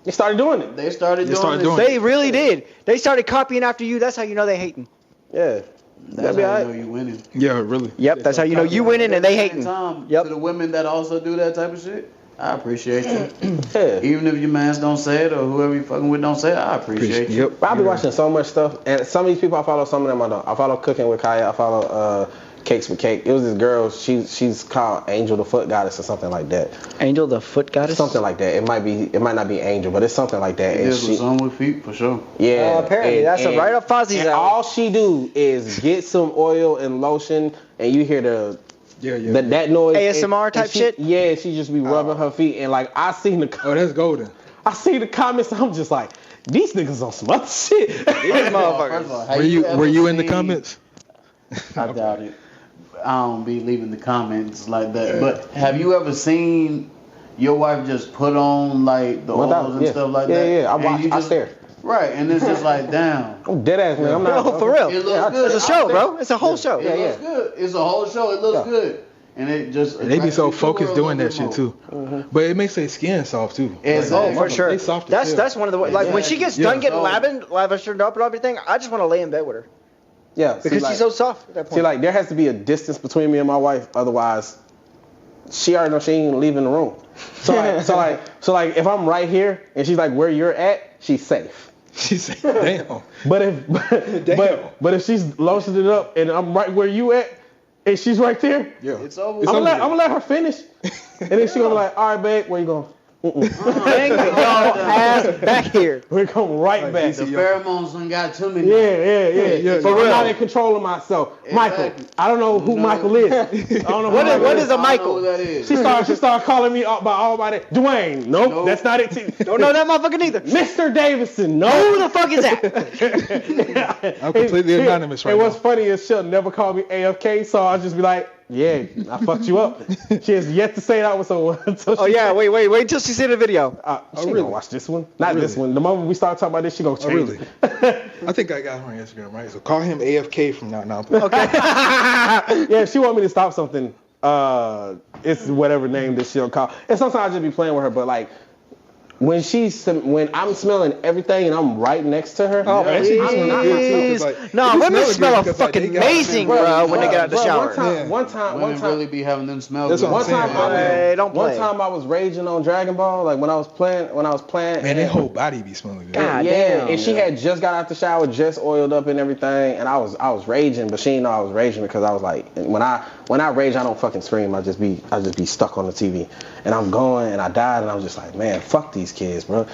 They started doing it. They started doing it. They really did. They started copying after you. That's how you know they hating. Yeah. That's how you know you winning. Yeah, really. Yep, that's how you know you winning and they hating. Yep. To the women that also do that type of shit, I appreciate you. Yeah. Even if your mans don't say it or whoever you fucking with don't say it, I appreciate you. Yep. I'll be watching so much stuff, and some of these people I follow, some of them I don't. I follow Cooking with Kaya. I follow Cakes with Cake. It was this girl. She's called Angel the Foot Goddess or something like that. Angel the Foot Goddess. Something like that. It might not be Angel, but it's something like that. There's a song with feet for sure. Yeah. Apparently that's right up Fozzie's alley. All she do is get some oil and lotion, and you hear the Yeah. That noise. ASMR type shit? Yeah, she just be rubbing her feet, and like I seen the. Oh, that's golden. I see the comments. I'm just like, these niggas on some other shit. These motherfuckers. Were you in the comments? I doubt it. I don't be leaving the comments like that. But have you ever seen your wife just put on like the oils and stuff like that? Yeah. I watch. I stare. Right, and it's just like, damn. I'm dead ass man. I'm not. No, for real. It looks good. It's a show, bro. It's a whole show. It looks good. It's a whole show. It looks good. And it just They be so focused doing that shit too. But it makes their skin soft too. Oh, for sure. They soft That's one of the like when she gets done getting lavished up and everything. I just want to lay in bed with her. Yeah, because she's so soft at that point. See, like there has to be a distance between me and my wife, otherwise, she already knows she ain't leaving the room. So like, if I'm right here and she's like where you're at, she's safe. She's safe. Damn. But if she's lotioned it up and I'm right where you at, and she's right there, It's over. I'm gonna let her finish, and then she's gonna be like, all right, babe, where you going? Bring your ass back here. We're going right back. The pheromones done got to me. Yeah. So I'm not in control of myself. Exactly. Michael, I don't know who Michael is. I don't know what is a I Michael? don't know who that is. She started calling me by all my name. Dwayne, nope, that's not it. Don't know that motherfucker neither. Mr. Davidson, no. Who the fuck is that? I'm completely anonymous right And now. what's funny is she'll never call me AFK, so I'll just be like, yeah, I fucked you up. She has yet to say that with someone. Oh yeah, wait till she see the video. She gonna watch this one. Not this one. The moment we start talking about this, she gonna change really? it. I think I got her on Instagram, right? So call him AFK from now on. Okay. Yeah, if she want me to stop something, it's whatever name that she'll call. And sometimes I'll just be playing with her, but like when I'm smelling everything and I'm right next to her, Oh, please. No, women smell fucking amazing, bro, when they get out the shower. One time, Women really be having them smell That's good. what I'm saying. One time I was raging on Dragon Ball, like when I was playing. Man, that whole body be smelling good. God Yeah, damn. and she had just got out the shower, just oiled up and everything, and I was raging, but she didn't know I was raging because I was like, when I rage, I don't fucking scream. I just be stuck on the TV, and I'm going, and I died, and I was just like, man, fuck these kids, bro.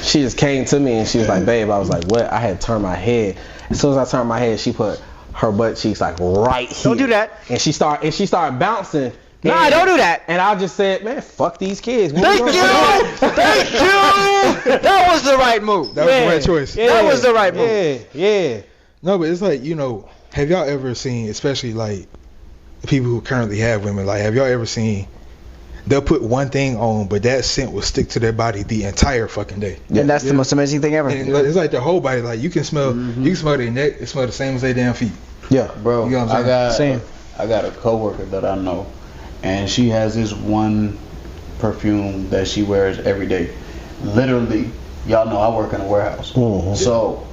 She just came to me and she was like, babe. I was like, what? I had to turn my head. As soon as I turned my head, she put her butt cheeks like right here. Don't do that. And she started bouncing. Nah, don't do that. And I just said, man, fuck these kids. Thank you. That was the right move. That was the right choice. That was the right move. Yeah. No, but it's like, have y'all ever seen, especially like people who currently have women, like have y'all ever seen they'll put one thing on, but that scent will stick to their body the entire fucking day. And that's the most amazing thing ever. And it's like their whole body, like you can smell their neck, it smells the same as their damn feet. Yeah. Bro, You know what I'm saying? I got a coworker that I know, and she has this one perfume that she wears every day. Literally, y'all know I work in a warehouse, so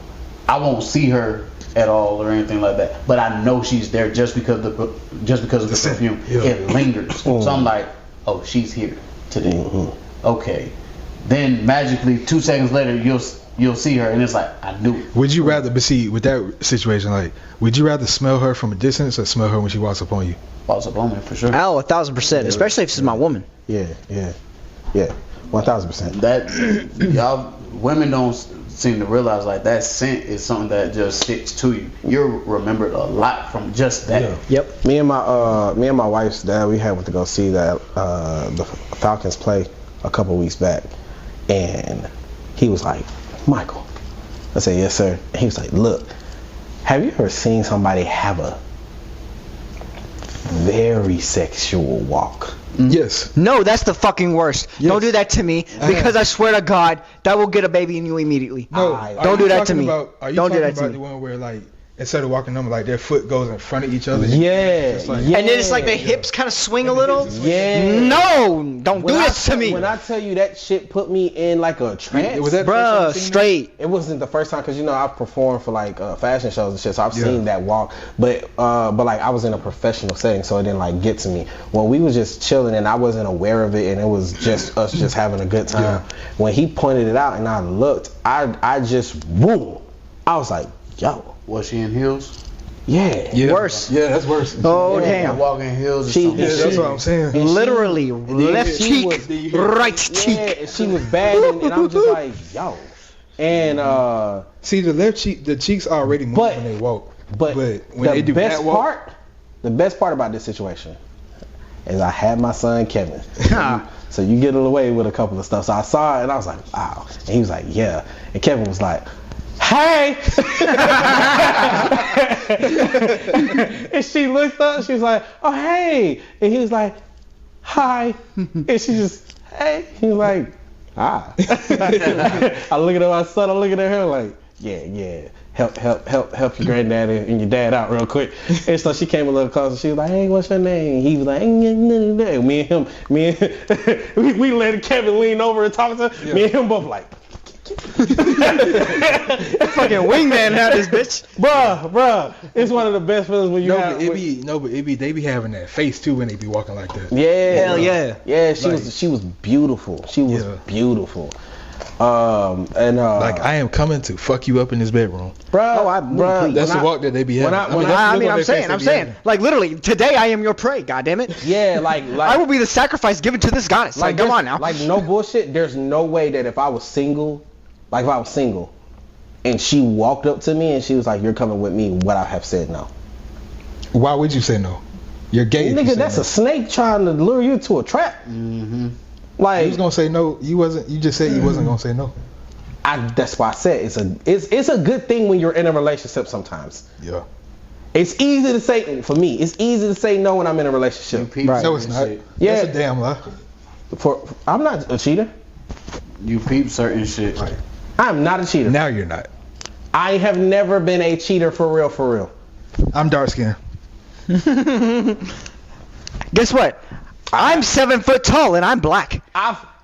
I won't see her at all or anything like that. But I know she's there just because of the perfume. Yeah. It lingers. So I'm like, oh, she's here today. Okay. Then magically, 2 seconds later, you'll see her, and it's like, I knew it. Would you rather, but see, with that situation, like, would you rather smell her from a distance or smell her when she walks up on you? Walks up on me for sure. Oh, 1,000%. Especially if she's my woman. Yeah. 1,000%. That y'all women don't seem to realize like that scent is something that just sticks to you. You're remembered a lot from just that. Yeah. Yep. Me and my wife's dad, we went to go see that the Falcons play a couple weeks back, and he was like, Michael. I said, yes, sir. And he was like, look, have you ever seen somebody have a very sexual walk? Yes. No, that's the fucking worst. Yes. Don't do that to me because I swear to God, that will get a baby in you immediately. No. Don't do that to me. Are you Don't do talking that to about me. the one where like instead of walking them, like their foot goes in front of each other? Yeah. Just like- yeah. And then it's like the hips kind of swing a little. Yeah. No, don't do this to me. When I tell you that shit put me in like a trance. Was that the first time Bruh, you seen straight. It wasn't the first time because I've performed for like fashion shows and shit, so I've seen that walk. But like I was in a professional setting, so it didn't like get to me. When we was just chilling and I wasn't aware of it, and it was just us just having a good time. When he pointed it out and I looked, I just boom. I was like, yo. Was she in heels? Yeah. Worse. Yeah, that's worse. Oh, Yeah. damn. Walking heels. Or She- something. Yeah, that's what I'm saying. Literally, left she cheek, was- right Yeah, cheek. and she was bad, and I'm just like, yo. And See, the left cheek, the cheeks already move But- when they walk. but when the they do best that walk, part, the best part about this situation, is I had my son Kevin. So you get away with a couple of stuff. So I saw it and I was like, wow. And he was like, yeah. And Kevin was like, hey. And she looked up. She was like, oh, hey. And he was like, hi. And she just, hey. He was like, hi. I look at my son. I'm looking at her like, yeah. Help your granddad and your dad out real quick. And so she came a little closer. She was like, hey, what's your name? He was like, me and we let Kevin lean over and talk to her. Yeah. Me and him both like, fucking wingman had this bitch. Bruh. It's one of the best feelings when you have. They be having that face too when they be walking like that. Yeah. Hell yeah. Yeah, she was beautiful. She was beautiful. Like I am coming to fuck you up in this bedroom, bruh. That's the walk that they be having. I'm saying, like literally, today I am your prey. God damn it. Yeah, like I will be the sacrifice given to this goddess. Like come on now. Like no bullshit. There's no way that if I was single, and she walked up to me and she was like, "You're coming with me," would I have said no? Why would you say no? You're gay. Nigga, that's a snake trying to lure you to a trap. Mm-hmm. Like, you was gonna say no. You wasn't. You just said you wasn't gonna say no. That's why I said it's a good thing when you're in a relationship sometimes. Yeah. It's easy to say, for me, it's easy to say no when I'm in a relationship. Right. No, it's not. Yeah. That's a damn lie. I'm not a cheater. You peep certain shit. Right. I'm not a cheater. Now you're not. I have never been a cheater for real. I'm dark skinned. Guess what? I'm 7 foot tall and I'm black.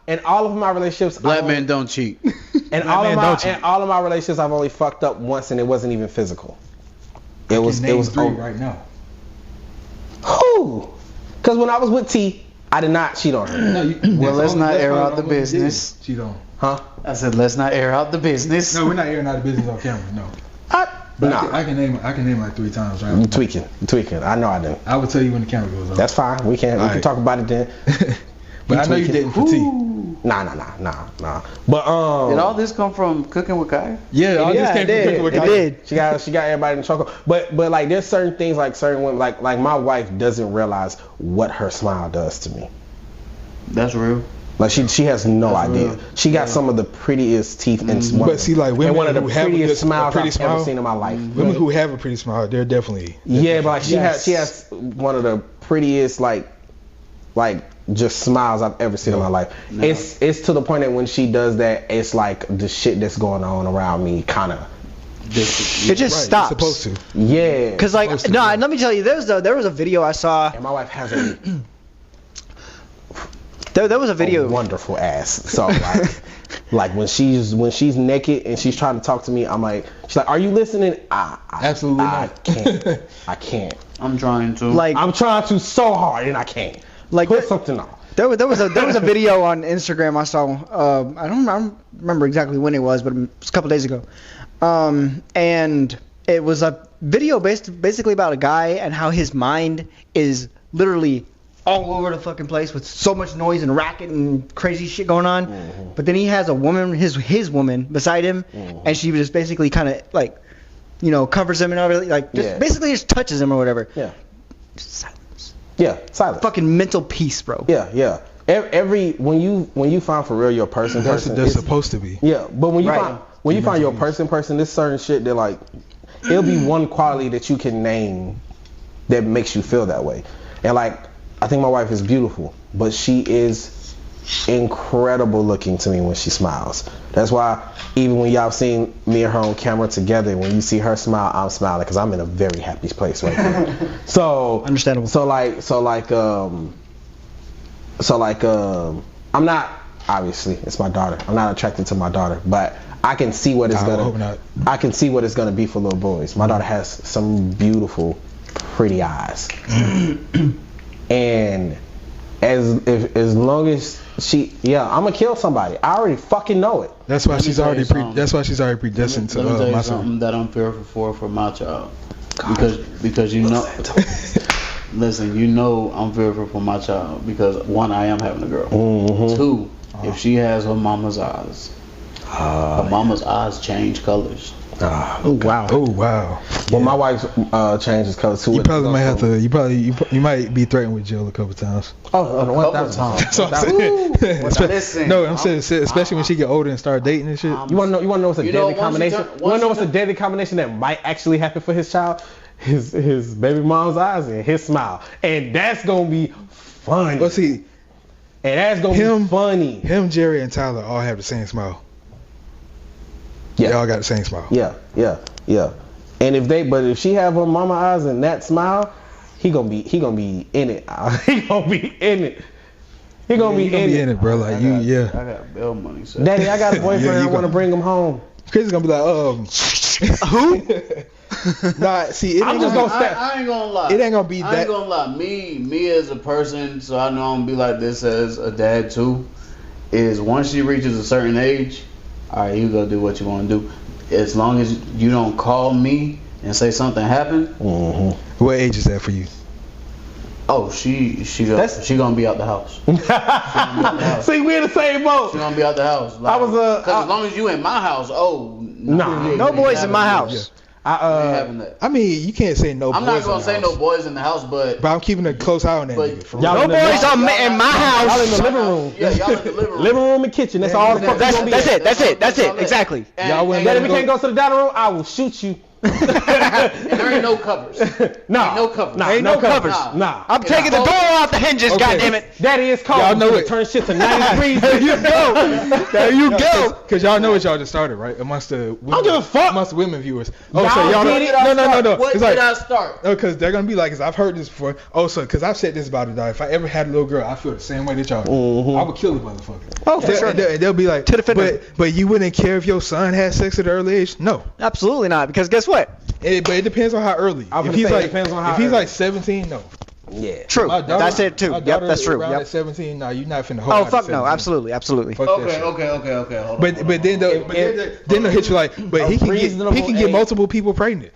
In all of my relationships, black men don't cheat. In all of my relationships, I've only fucked up once, and it wasn't even physical. It was three right now. Who? Because when I was with T, I did not cheat on her. No, well, let's not air out the business. Cheat on. Huh? I said let's not air out the business. No, we're not airing out the business on camera. No. I can name like 3 times. Right? You tweaking. I know I didn't. I will tell you when the camera goes off. That's fine. We can talk about it then. But I know you didn't for T. Nah. But did all this come from cooking with Kai? Yeah, all this came from cooking with Kai. It did. She got everybody in trouble. But like there's certain things, like certain women, like my wife doesn't realize what her smile does to me. That's real. Like she has no idea. Real. She got some of the prettiest teeth and but see, like women one of the who have prettiest smiles I've ever seen in my life. Women who have a pretty smile, they're definitely but like she has one of the prettiest like just smiles I've ever seen in my life. No. It's to the point that when she does that, it's like the shit that's going on around me kind of. It just stops. It's supposed to. Yeah. Cause like let me tell you, there was a video I saw. And my wife has a. There was a video. Wonderful ass. So like when she's naked and she's trying to talk to me, I'm like, she's like, are you listening? Absolutely not. I can't. I'm trying to. Like I'm trying to so hard and I can't. Like put something on. There was a video on Instagram I saw. I don't remember exactly when it was, but it was a couple days ago. And it was a video basically about a guy and how his mind is literally all over the fucking place with so much noise and racket and crazy shit going on. Mm-hmm. But then he has a woman, his woman beside him, and she just basically kind of like, covers him and everything, like basically just touches him or whatever. Yeah. Just silence. Yeah, silence. Fucking mental peace, bro. Yeah. When you find for real your person, they're supposed to be. Yeah, but when you find your person, there's certain shit that like it'll be one quality that you can name that makes you feel that way. And like I think my wife is beautiful, but she is incredible looking to me when she smiles. That's why even when y'all seen me and her on camera together, when you see her smile, I'm smiling because I'm in a very happy place right now. So understandable. I'm not, obviously it's my daughter. I'm not attracted to my daughter, but I can see what it's I can see what it's gonna be for little boys. My daughter has some beautiful, pretty eyes. And as long as I'm gonna kill somebody. I already fucking know it. That's why she's already predestined to let me tell you my something son. that I'm fearful for my child. Because listen, I'm fearful for my child because 1, I am having a girl. Mm-hmm. 2, if she has her mama's eyes, her mama's eyes change colors. Oh wow. Oh wow. Well, my wife changes colors too. You probably might have to. You might be threatened with jail a couple times. Oh, 1,000 times. That's what I'm saying. Listen, No, I'm saying especially when she get older and start dating and shit. You wanna know what's a deadly combination? once You wanna know you what's a deadly combination that might actually happen for his child? His baby mom's eyes and his smile, and that's gonna be funny. Well, see, And that's gonna be funny. him, Jerry, and Tyler all have the same smile. Yeah. They all got the same smile. Yeah. And if she have her mama eyes and that smile, he gonna be in it. He gonna be in it. He gonna be in it, bro. Like I got bail money. So. Daddy, I got a boyfriend. Yeah, I want to bring him home. Chris is gonna be like, Who? nah. See, it ain't gonna. I ain't gonna lie. It ain't gonna be I that. ain't gonna lie. Me as a person, so I know I'm gonna be like this as a dad too. Is once she reaches a certain age, all right, you go do what you want to do. As long as you don't call me and say something happened. Mm-hmm. What age is that for you? Oh, she gonna be out the house. See, we in the same boat. She gonna be out the house. Like, cause as long as you in my house, No boys in my house. Having that. I mean, you can't say no. I'm not gonna say no boys in the house, but I'm keeping a close eye on that But- nigga. For Y'all real. No boys in my Y'all house. in the living room. yeah, y'all in the living room. Living room and kitchen. That's all the fuck That's gonna be. it. Exactly. Y'all wouldn't Daddy, let we him can't go to the dining room. I will shoot you. And there ain't no covers. No. Ain't no covers. Nah, Ain't no covers. Nah. I'm taking the door off the hinges. Okay. Goddammit. Daddy, it's cold. Y'all know We it. Turn shit to 90 degrees. There you go. There you go. Cause y'all know what y'all just started, right? Amongst the women, I don't give a fuck. amongst the women viewers. Oh, Y'all so y'all did it. no. What It's did like, I start? no, cause they're gonna be like, cause I've heard this before. Oh, so cause I've said this about it, dog. If I ever had a little girl, I feel the same way that y'all do. Mhm. I would kill the motherfucker. Oh, for sure. They'll be like, To the fender. but you wouldn't care if your son had sex at an early age? No. Absolutely not. Because guess what? But it depends on how early. I was If gonna he's say it like, depends on how if he's early. like 17, no. Yeah. True. My daughter- That's it too. my Yep, daughter that's true. around Yep. at 17, no, you're not finna hold Oh out at fuck no. 17. Absolutely. Fuck that Okay, shit. okay. Hold on. But then they'll hit you like, but he can reasonable get age. multiple people pregnant.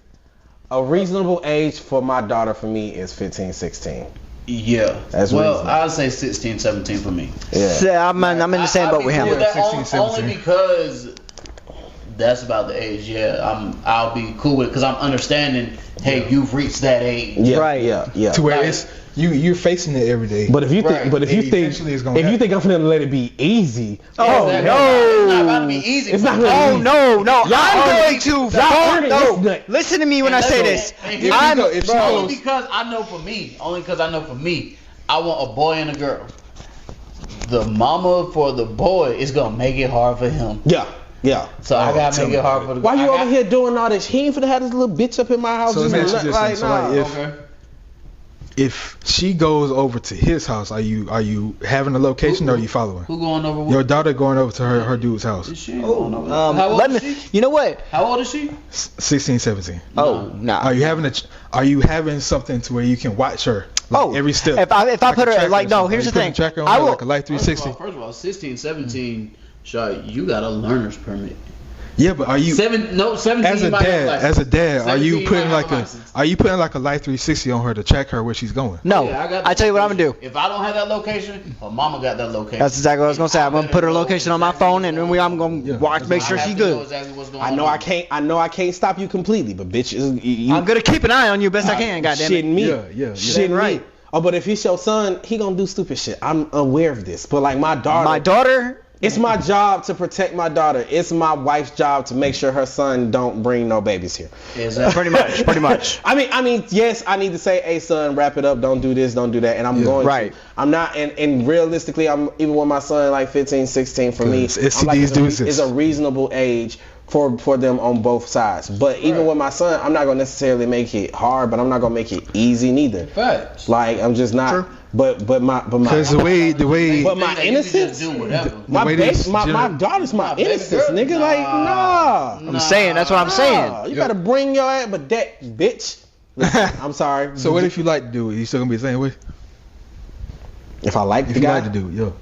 A reasonable age for my daughter for me is 15, 16. Yeah. That's well, reasonable. I'd say 16, 17 for me. Yeah. So, I'm in the same boat with him. With that 16, only 17. because that's about the age. Yeah, I'll be cool with it because I'm understanding. Hey, you've reached that age. Yeah. Right. Yeah. To where Like- it's you're facing it every day. But if you think, Right. but if you think, Eventually it's gonna if you happen. think I'm gonna let it be easy, Oh, Exactly. no. It's not about to be easy. It's not for gonna you. be Oh no. I'm earned going it. to Y'all fall. earned it. No. Listen. Listen to me when I say this. And If I'm she goes- only because I know for me, I want a boy and a girl. The mama for the boy is gonna make it hard for him. Yeah. So I gotta make it hard for the. Why you I over got- here doing all this? He ain't finna have this little bitch up in my house. So let just me ask you this, like, so nah. like if she goes over to his house, are you having a location or are you following? Who going over? Your daughter going over to her dude's house. Is she going over? How old Let is me. she? You know what? How old is she? 16, 17. Oh nah. Are you having something to where you can watch her every step? If I Like put a her tracker like or no, something? here's You the put a thing. tracker on I her will. like a Life 360. First of all, 16, 17, Shot, you got a learner's permit. Yeah, but are you 17? as a you might have dad? license. As a dad, are 17, you you putting might like have a license. are you putting like a Life 360 on her to track her where she's going? No, Yeah, got I that tell you what I'm gonna location. do. If I don't have that location, her mama got that location. That's exactly what I was gonna say. I'm gonna put her location on my phone, and then I'm gonna watch, make sure I she's have to know good. exactly what's going I know on. I can't stop you completely, but bitch, you I'm gonna keep an eye on you best I can. Goddamn it. shitting me. Yeah. Shitting Right. me. Oh, but if he's your son, he gonna do stupid shit. I'm aware of this. But like my daughter, it's my job to protect my daughter. It's my wife's job to make sure her son don't bring no babies here. Exactly. pretty much. I mean, yes, I need to say, hey son, wrap it up, don't do this, don't do that, and I'm going Right. to. I'm not, and realistically, I'm even with my son like 15, 16. For me, It's I'm like, these dudes it's a reasonable age for them on both sides. But even with my son, I'm not gonna necessarily make it hard, but I'm not gonna make it easy neither. Facts. Like I'm just not. True. But my Because the way But my Thing that you can innocence, just do whatever. my way baby, this my gener- daughter's my baby innocence, girl, nigga. Like nah. I'm saying that's what I'm saying. Nah, you gotta bring your ass, but that bitch. Listen, I'm sorry. So what if you like to do it? You still gonna be the same way? if I like If the you guy? like to do it, yo.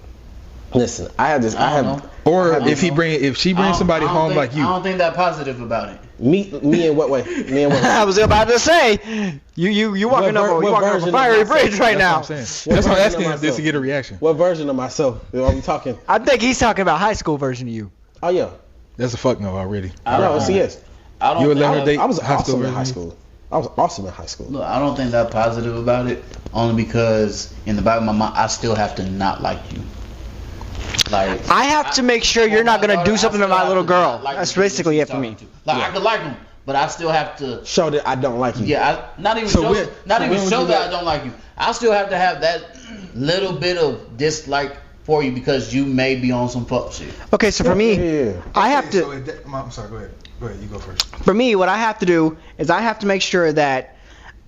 Listen, I have this. I don't have know. Or don't if she know. brings somebody home like I you. don't think that positive about it. me in what way? Me in what way? I was about to say, you walking What over version a of fiery myself? bridge right That's now. what I'm saying. That's why I'm version asking of him this myself? to get a reaction. What version of myself are we talking? I think he's talking about high school version of you. Oh yeah. That's a fuck no already. No, it's a yes. I don't. You would let think her date I was high school awesome in high version? school. I was awesome in high school. Look, I don't think that positive about it. Only because in the back of my mind, I still have to not like you. Like I have to make sure you're not gonna do something to my little girl. Like That's basically it for me. Like I could like him, but I still have to. Show that I don't like you. Yeah, not even So show. when- Not so even when would show you that let- I don't like you. I still have to have that little bit of dislike for you because you may be on some fuck shit. Okay, so for me, Yeah. I have to. I'm sorry. Go ahead. Go ahead. You go first. For me, what I have to do is I have to make sure that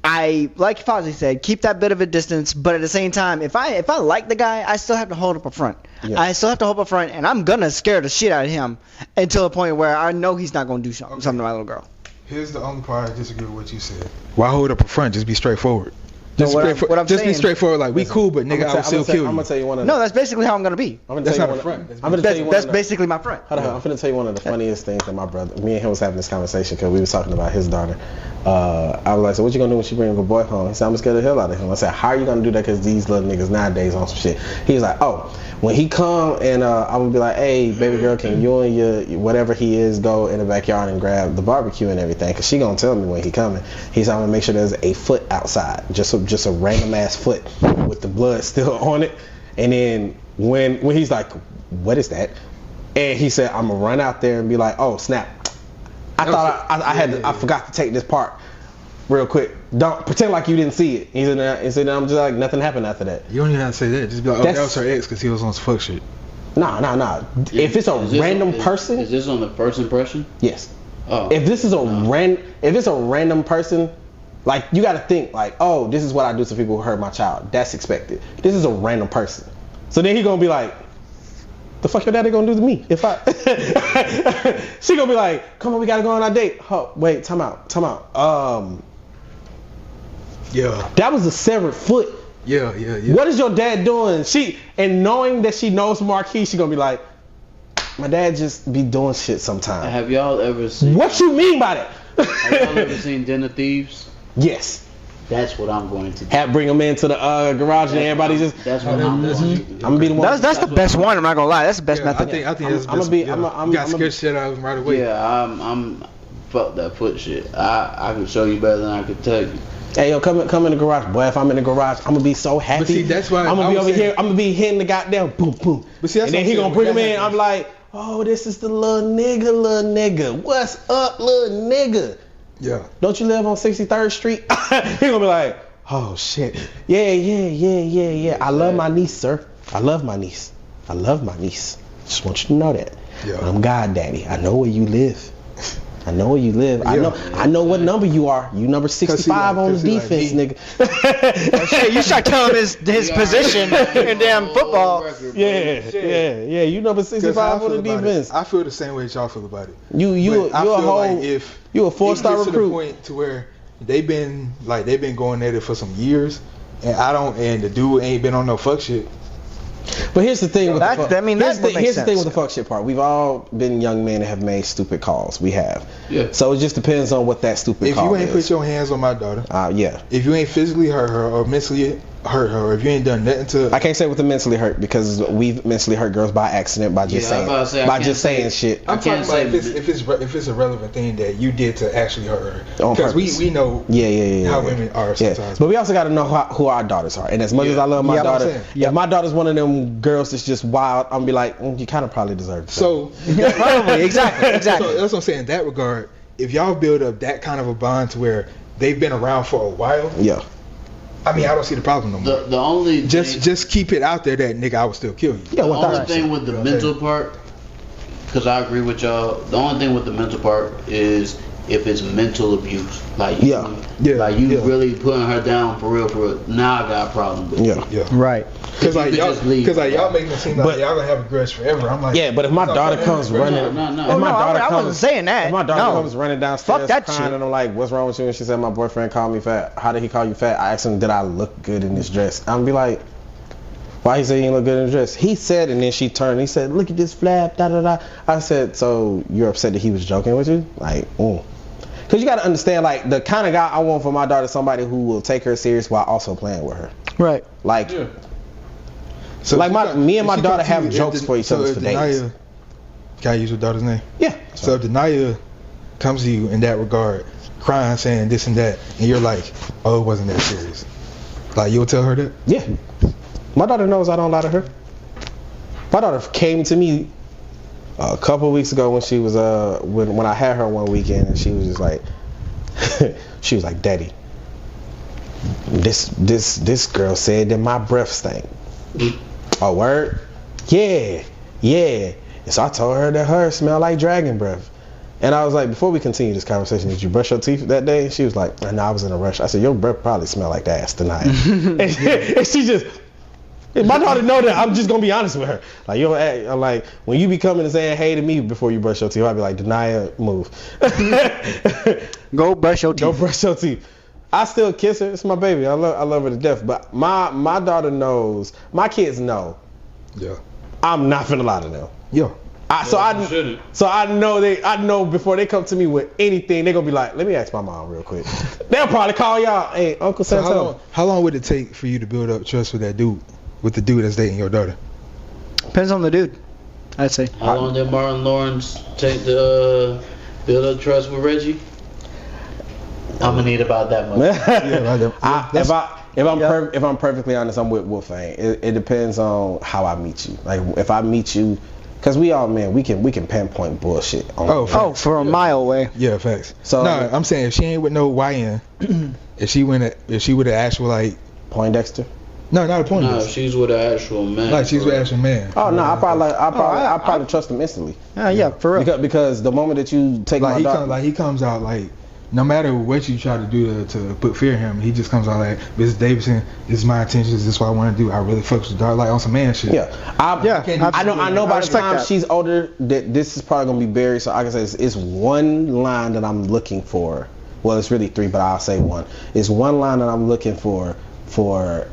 I, like Fozzie said, keep that bit of a distance. But at the same time, if I like the guy, I still have to hold up a front. Yeah. I still have to hold up a front, and I'm gonna scare the shit out of him until a point where I know he's not gonna do something to my little girl. Here's the only part I disagree with what you said. Why hold up a front? Just be straightforward. No, Just, what straightforward. I'm just be saying- straightforward. Like we cool, but nigga, I will still kill you. I'm gonna tell you one of No, that's basically how I'm gonna be. I'm gonna That's tell not you a one front. I'm gonna tell you one That's of the- basically my front. Hold on, I'm finna tell you one of the funniest things that my brother, me and him was having this conversation because we was talking about his daughter. I was like, so what you gonna do when she bring a boy home? He said, I'm gonna scare the hell out of him. I said, how are you gonna do that? Because these little niggas nowadays on some shit. He's like, oh, when he come and I'm gonna be like, hey, baby girl, can you and your whatever he is go in the backyard and grab the barbecue and everything? Because she gonna tell me when he coming. He's like, I'm gonna make sure there's a foot outside, just a random ass foot with the blood still on it. And then when he's like, what is that? And he said, I'm gonna run out there and be like, oh snap. I forgot to take this part real quick. Don't pretend like you didn't see it. He said, I'm just like, nothing happened after that. You don't even have to say that. Just be like, oh, that was her ex because he was on some fuck shit. Nah. If it's a random person, Is this on the first impression? yes. Oh. If this is if it's a random person, like you gotta think like, oh, this is what I do to people who hurt my child. That's expected. This is a random person. So then he gonna be like, the fuck your daddy gonna do to me? If I she gonna be like, come on, we gotta go on our date. Oh, wait, time out. Yeah. That was a severed foot. Yeah. What is your dad doing? And knowing that she knows Marquis, she gonna be like, my dad just be doing shit sometimes. Have y'all ever seen? What you mean by that? Have y'all ever seen Den of Thieves? Yes. That's what I'm going to do. Bring them into the garage and everybody just. That's what I'm going to do. I'm gonna be the one. That's the best one. I'm not gonna lie. That's the best Yeah, method. I think that's the I'm best. gonna be. Yeah. I'm You got scared shit out of him right away. Yeah, I'm fuck that foot shit. I can show you better than I can tell you. Hey yo, come in the garage, boy. If I'm in the garage, I'm gonna be so happy. But see, that's why I'm gonna I be was over saying- here. I'm gonna be hitting the goddamn boom boom. But see, that's and then what he I'm gonna saying, bring him that in. I'm happens. like, oh, this is the little nigga. What's up, little nigga? Yeah. Don't you live on 63rd Street? He gonna be like, oh shit. Yeah. I love my niece, sir. I love my niece. Just want you to know that. Yeah. I'm God Daddy. I know where you live. I know what number you are. You number 65 on the defense, nigga. Shit, you start telling him his position in damn football. Yeah. You number 65 on the defense. I feel the same way that y'all feel about it. You But I a feel whole. like if You a it 4-star gets to the recruit. point to where they've been going at it for some years, and the dude ain't been on no fuck shit. But here's the thing with That- the fuck. I mean, here's that the, would make here's the thing sense. with the fuck shit part. We've all been young men that have made stupid calls. We have. Yeah. So it just depends on what that stupid If call you ain't is. put your hands on my daughter, Yeah. if you ain't physically hurt her or mentally hurt her, or if you ain't done nothing to, I can't say with the mentally hurt because we've mentally hurt girls by accident by just Yeah, I'm about to say, I by can't just say- saying shit. I'm I can't talking about say- if it's a relevant thing that you did to actually hurt her. On Because purpose. we know Yeah. how women are sometimes. But we also got to know who our daughters are. And as much as I love my Yeah, I'm daughter, saying. if my daughter's one of them girls that's just wild, I'm gonna be like, you kind of probably deserve it. So Probably, exactly. So that's what I'm saying. In that regard, if y'all build up that kind of a bond to where they've been around for a while, yeah. I mean, I don't see the problem no more. The only thing, Just keep it out there that nigga, I would still kill you. Yeah, the only 1000%. thing with the mental part, because I agree with y'all. The only thing with the mental part is if it's mental abuse, like you, Yeah, yeah. really putting her down for real. Now I got a problem with it. Yeah. Right. Because You like could y'all, just leave. because like y'all making it seem like But- y'all gonna have a grudge forever. I'm like, Yeah, but if my daughter comes running, No. if Oh, my no, daughter I wasn't comes, saying that. if my daughter No. comes running downstairs Fuck that crying shit. and I'm like, what's wrong with you? And she said, my boyfriend called me fat. How did he call you fat? I asked him, did I look good in this dress? I'm be like, why he say he didn't look good in the dress? He said, and then she turned. He said, look at this flap, da da da. I said, so you're upset that he was joking with you? Like, Because you got to understand, like, the kind of guy I want for my daughter, somebody who will take her serious while also playing with her. Right. Like, So like if she me and if my she daughter come to have you, jokes if for each other if for days. Denaya- Can I use your daughter's name? Yeah. So if Denaya comes to you in that regard, crying, saying this and that, and you're like, oh, it wasn't that serious. Like, you'll tell her that? Yeah. My daughter knows I don't lie to her. My daughter came to me a couple weeks ago when she was when I had her one weekend, and she was just like, she was like, Daddy, this girl said that my breath stank. Oh, word? Yeah. And so I told her that hers smelled like dragon breath. And I was like, before we continue this conversation, did you brush your teeth that day? She was like, no, I was in a rush. I said, your breath probably smelled like that ass tonight. and she just, my daughter know that I'm just gonna be honest with her. Like, you don't act, I'm like, when you be coming and saying hey to me before you brush your teeth, I'll be like, Denia, move. Go brush your teeth. Go brush your teeth. I still kiss her. It's my baby. I love her to death. But my daughter knows. My kids know. Yeah. I'm not finna lie to them. Yeah. So I know before they come to me with anything, they're gonna be like, let me ask my mom real quick. They'll probably call y'all, hey, Uncle Santo. How long would it take for you to build up trust with that dude, with the dude that's dating your daughter? Depends on the dude, I'd say. How long did Martin Lawrence take to build up trust with Reggie? I'm gonna need about that much. If I'm perfectly honest, I'm with Wolfang. It depends on how I meet you. Like, if I meet you, because we all, man, we can pinpoint bullshit. For a mile away. Yeah, facts. So no, I'm saying if she ain't with no YN, if she with an actual like Poindexter. No, not a Poindexter. No, she's with an actual man. Like, she's with an actual man. Oh no, I probably trust him instantly. Yeah, for real. Because the moment that you take like, my he comes out like, no matter what you try to do to put fear in him, he just comes out like, Mrs. Davidson, this is my intentions, this is what I want to do. I really fucks with dog, like on some man shit. Yeah, I know by the time she's older that this is probably gonna be buried. So I can say it's one line that I'm looking for. Well, it's really three, but I'll say one. It's one line that I'm looking for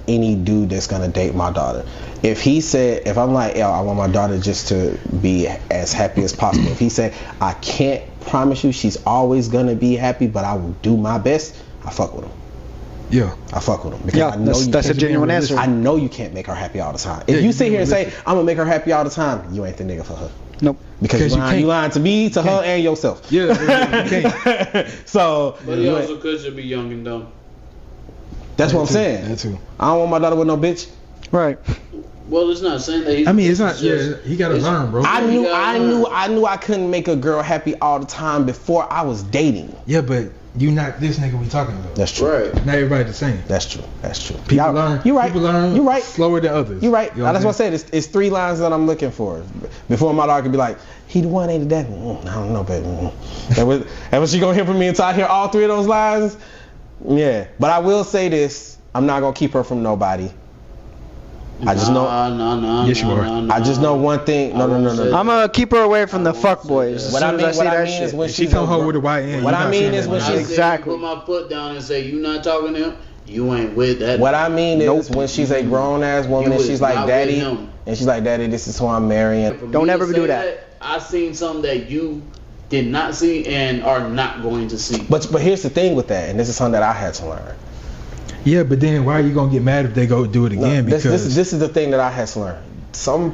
any dude that's gonna date my daughter. If I'm like, yo, I want my daughter just to be as happy as possible. If he said, I can't promise you she's always gonna be happy, but I will do my best, I fuck with him. Yeah, I fuck with him because I know that's a genuine answer. I know you can't make her happy all the time. If you sit here and say I'm gonna make her happy all the time, you ain't the nigga for her. Nope. Because you lying to me, to her, and yourself. Yeah, you can't. So, but he also could just be young and dumb. That's what I'm saying. That too. I don't want my daughter with no bitch. Right. Well, it's not saying that he's. I mean, it's not. Yeah, he gotta learn, bro. I knew I couldn't make a girl happy all the time before I was dating. Yeah, but you not this nigga we talking about. That's true. Right. Not everybody the same. That's true. People learn. You're right. People learn. You're right. Slower than others. You're right. You know That's what I said. It's three lines that I'm looking for before my daughter can be like, he the one, ain't that? I don't know, baby. And was she gonna hear from me until I hear all three of those lines? Yeah. But I will say this. I'm not gonna keep her from nobody. I just know. No. Yes, you are. I just know one thing. No. I'm gonna keep her away from the fuck boys. What I mean is when she come home with a YN. What I mean is when I she's put my foot down and say you not talking to him, you ain't with that. What I mean is when she's a grown ass woman and she's like, Daddy, this is who I'm marrying. Don't ever do that. I seen something that you did not see and are not going to see. But here's the thing with that, and this is something that I had to learn. Yeah, but then why are you gonna get mad if they go do it again? This is the thing that I had to learn.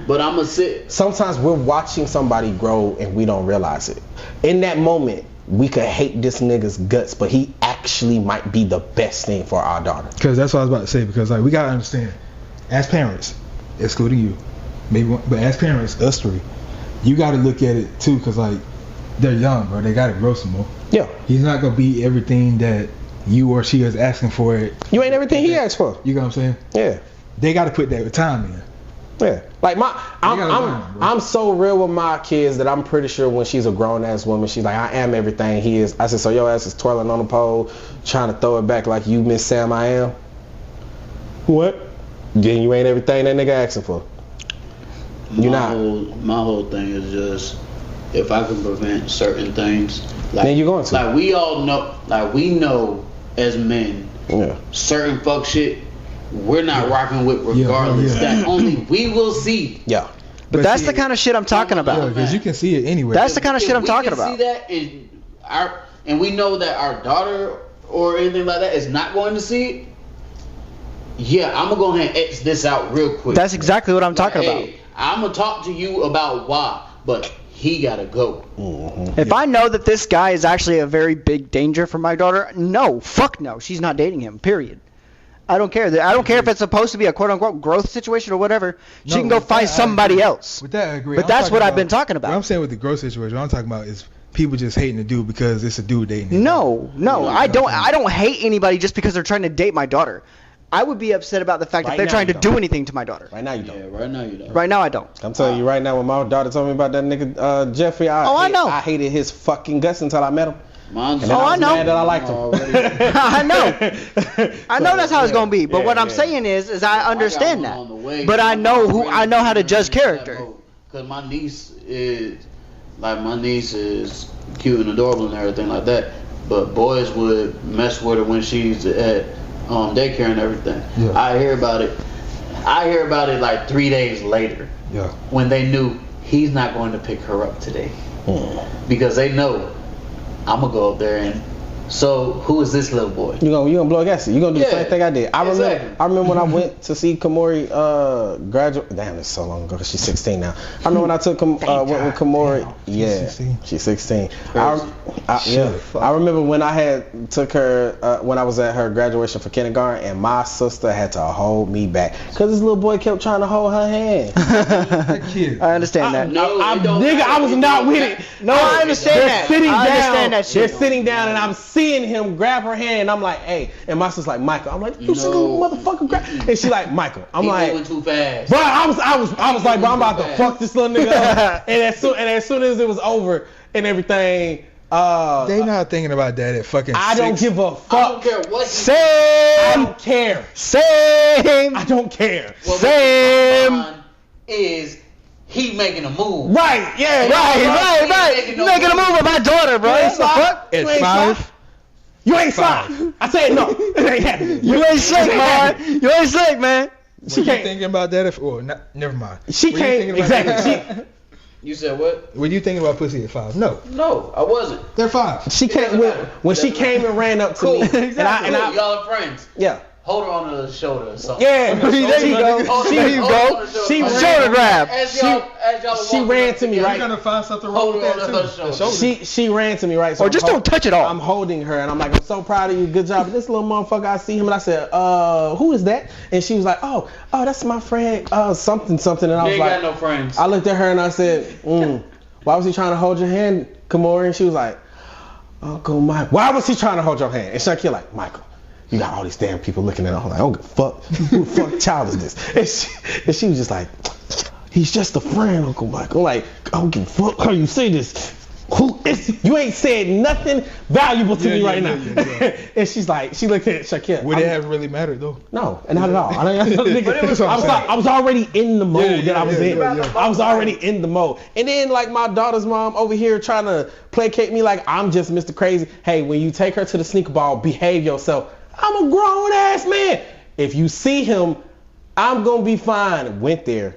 But I'm gonna sit. Sometimes we're watching somebody grow and we don't realize it. In that moment, we could hate this nigga's guts, but he actually might be the best thing for our daughter. Because that's what I was about to say. Because like we gotta understand, as parents, excluding you, maybe, but as parents, us three, you gotta look at it too. Because like they're young, bro. They gotta grow some more. Yeah. He's not gonna be everything that you or she is asking for it. You ain't everything he asked for. You know what I'm saying? Yeah. They got to put that time in. Yeah. Like I'm so real with my kids that I'm pretty sure when she's a grown ass woman, she's like, I am everything he is. I said, so your ass is twirling on the pole, trying to throw it back like you Miss Sam I am. What? Then you ain't everything that nigga asking for. You not. My whole thing is just if I can prevent certain things. Like, then you're going to. Like we all know, like we know as men, yeah, certain fuck shit we're not rocking with regardless. That only we will see. Yeah. But that's the kind of shit I'm talking about. Yeah, because you can see it anywhere. That's the kind of shit I'm talking about. See that and we know that our daughter or anything like that is not going to see it. Yeah, I'm gonna go ahead and X this out real quick. That's exactly what I'm talking about. I'm gonna talk to you about why, but he gotta go. If I know that this guy is actually a very big danger for my daughter, no, fuck no, she's not dating him. Period. I don't care. I don't care if it's supposed to be a quote unquote growth situation or whatever. She can go find somebody else. With that, I agree. But that's what I've been talking about. What I'm saying with the growth situation, what I'm talking about is people just hating the dude because it's a dude dating him. No, I don't hate anybody just because they're trying to date my daughter. I would be upset about the fact that they're trying to do anything to my daughter. Right now you don't. Yeah, right now you don't. Right now I don't. I'm telling you right now, when my daughter told me about that nigga Jeffrey, I know. I hated his fucking guts until I met him. Mine's And then I was mad that I liked him. I know that's how it's gonna be. But what I'm saying is I understand that. But I know how to judge character. Cause my niece is cute and adorable and everything like that. But boys would mess with her when she's at daycare and everything. Yeah. I hear about it like 3 days later. Yeah. When they knew he's not going to pick her up today. Because they know I'm gonna go up there and so who is this little boy? You gonna blow a gasket. You gonna do the same thing I did. I exactly. remember when I went to see Kamori graduate. Damn, it's so long ago. She's 16 now. I remember when I took went with Kamori. Yeah, she's 16. I remember when I had took her when I was at her graduation for kindergarten, and my sister had to hold me back because this little boy kept trying to hold her hand. That kid. I understand that. Nigga, I was not with it. No, I understand that. They're sitting down, and I'm seeing him grab her hand, and I'm like, hey, and my sister's like, Michael. I'm like, you single motherfucker grab, and she like, Michael. I'm like, moving too fast. Bro, I was like, bro, I'm about to fuck this little nigga up. and as soon as it was over and everything, they not thinking about that at fucking. I don't give a fuck. I don't care what. Same. I don't care. Same. I don't care. Well, Same. Is he making a move? Right. Yeah. Right. You making a move with my daughter, bro. What the fuck? At 5. You ain't slide. I said no. It ain't happening. You ain't slick, man. You ain't slick, man. She can't thinking about that if never mind. She can't exactly. You said what? Were you thinking about pussy at 5? No, I wasn't. they're 5. She can't when she came and ran up to me. And I y'all are friends. Yeah. Hold her on the shoulder or something. Yeah, There you go. There you go. She Shoulder grab. She ran to me, You're right? gonna find something wrong with that too. She ran to me, right? So Or just don't touch it all. I'm holding her, and I'm like, I'm so proud of you. Good job. This little motherfucker, I see him, and I said, who is that? And she was like, oh, that's my friend, something. And I was ain't like, got no friends. I looked at her and I said, why was he trying to hold your hand, Kamori? And she was like, Uncle Mike. Why was he trying to hold your hand? And Shakira like, Michael, you got all these damn people looking at her. I'm like, I don't give a fuck. Who the fuck child is this? And she was just like, he's just a friend, Uncle Michael. Like, I don't give a fuck how you say this. You ain't said nothing valuable to me right now. And she's like, she looked at Shakira. Would it have really mattered though? No, not at all. I was already in the mode that I was in. I was already in the mode. And then like my daughter's mom over here trying to placate me like I'm just Mr. Crazy. Hey, when you take her to the sneaker ball, behave yourself. I'm a grown ass man. If you see him, I'm gonna be fine. Went there.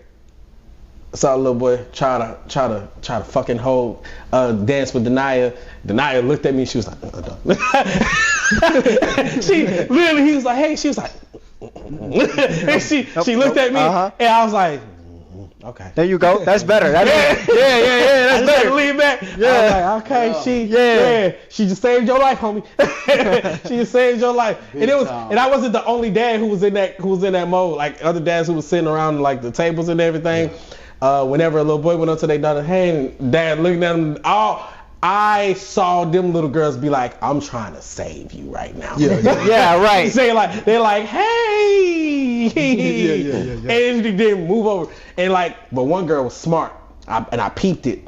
Saw a little boy try to fucking hold dance with Denia. Denia looked at me. She was like, she literally, he was like, hey. She was like, and she looked at me, and I was like, okay. There you go. That's better. Yeah. That's better. Lean back. Yeah. I was like, okay, she just saved your life, homie. She just saved your life. And I wasn't the only dad who was in that mode. Like other dads who was sitting around like the tables and everything. Whenever a little boy went up to their daughter, hey, and dad looking at them, I saw them little girls be like, I'm trying to save you right now. Yeah, right. They're like, hey. And they didn't move over. And but one girl was smart. I peeped it.